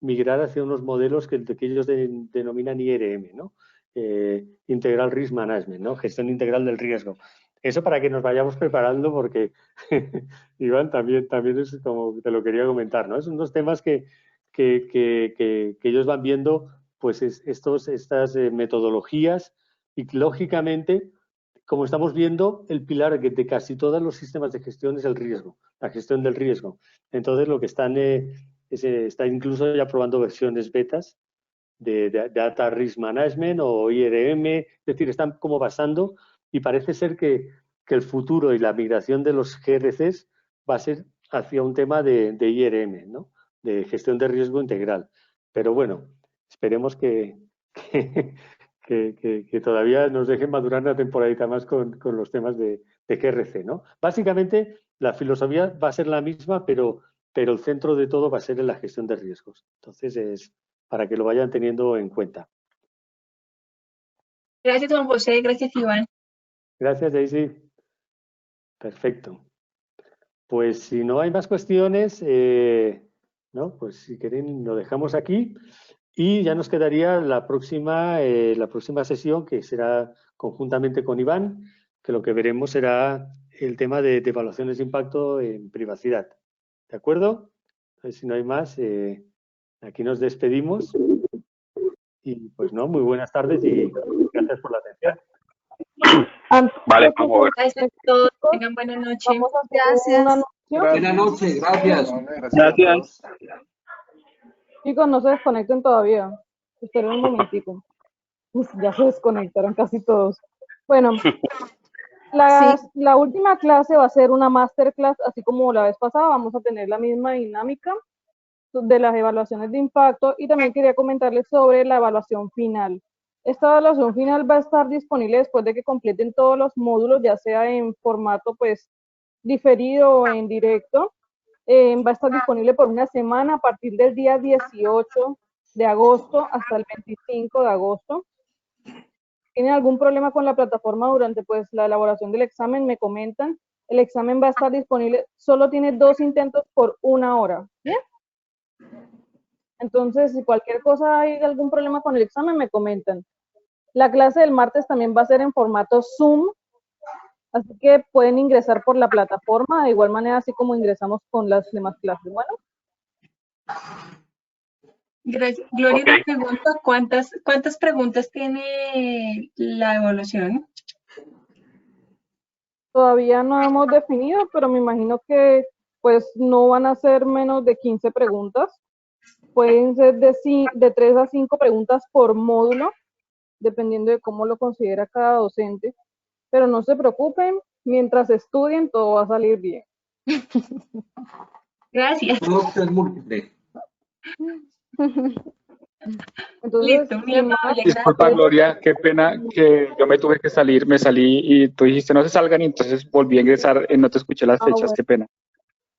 migrar hacia unos modelos que ellos denominan IRM, ¿no? Integral Risk Management, ¿no? Gestión integral del riesgo. Eso para que nos vayamos preparando porque, Iván, también es como te lo quería comentar, ¿no? Son unos temas que ellos van viendo, pues estas metodologías y lógicamente, como estamos viendo, el pilar de casi todos los sistemas de gestión es el riesgo, la gestión del riesgo. Entonces, lo que están está incluso ya probando versiones betas de Data Risk Management o IRM, es decir, están como basando y parece ser que el futuro y la migración de los GRCs va a ser hacia un tema de IRM, ¿no? De gestión de riesgo integral. Pero bueno, esperemos que todavía nos dejen madurar una temporadita más con los temas de GRC, ¿no? Básicamente, la filosofía va a ser la misma, pero el centro de todo va a ser en la gestión de riesgos. Entonces, es para que lo vayan teniendo en cuenta. Gracias, Juan José. Gracias, Iván. Gracias, Daisy. Perfecto. Pues si no hay más cuestiones, ¿no? Pues si quieren lo dejamos aquí y ya nos quedaría la próxima sesión, que será conjuntamente con Iván, que lo que veremos será el tema de evaluaciones de impacto en privacidad. ¿De acuerdo? Entonces, si no hay más, aquí nos despedimos y pues no, muy buenas tardes y gracias por la atención. Vale, vamos a ver. Gracias a todos. Tengan buena noche. Vamos a hacer un anuncio. Buenas noches, gracias. Gracias. Chicos, no se desconecten todavía. Esperen un momentico. Uf, ya se desconectaron casi todos. Bueno, la última clase va a ser una masterclass, así como la vez pasada. Vamos a tener la misma dinámica de las evaluaciones de impacto y también quería comentarles sobre la evaluación final. Esta evaluación final va a estar disponible después de que completen todos los módulos, ya sea en formato pues diferido o en directo. Va a estar disponible por una semana a partir del día 18 de agosto hasta el 25 de agosto. ¿Tienen algún problema con la plataforma durante pues la elaboración del examen? Me comentan. El examen va a estar disponible, solo tiene 2 intentos por 1 hora. ¿Bien? Entonces, si cualquier cosa hay algún problema con el examen, me comentan. La clase del martes también va a ser en formato Zoom, así que pueden ingresar por la plataforma, de igual manera así como ingresamos con las demás clases. Bueno. Gracias. Gloria, Okay. me pregunta, ¿cuántas preguntas tiene la evaluación? Todavía no hemos definido, pero me imagino que pues no van a ser menos de 15 preguntas. Pueden ser de 3 a 5 preguntas por módulo, dependiendo de cómo lo considera cada docente. Pero no se preocupen, mientras estudien todo va a salir bien. Gracias. Productos múltiples. Entonces, Listo, muy sin más, amable. Disculpa, Gloria, qué pena que yo me tuve que salir, me salí y tú dijiste no se salgan y entonces volví a ingresar y no te escuché las fechas, bueno. qué pena.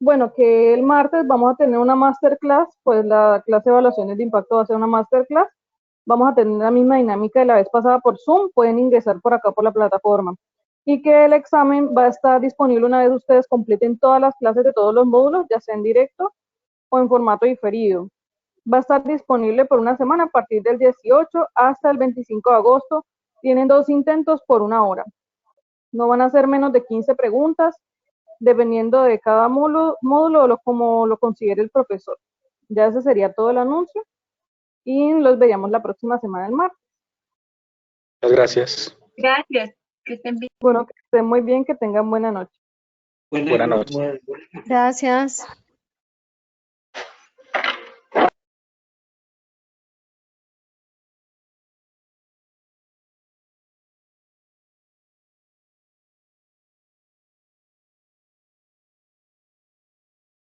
Bueno, que el martes vamos a tener una masterclass, pues la clase de evaluaciones de impacto va a ser una masterclass. Vamos a tener la misma dinámica de la vez pasada por Zoom, pueden ingresar por acá por la plataforma. Y que el examen va a estar disponible una vez ustedes completen todas las clases de todos los módulos, ya sea en directo o en formato diferido. Va a estar disponible por una semana a partir del 18 hasta el 25 de agosto. Tienen 2 intentos por 1 hora. No van a ser menos de 15 preguntas, dependiendo de cada módulo como lo considere el profesor. Ya ese sería todo el anuncio y los veríamos la próxima semana el martes. Muchas gracias. Gracias. Que estén bien. Bueno, que estén muy bien, que tengan buena noche. Buenas noches. Buenas noches. Gracias.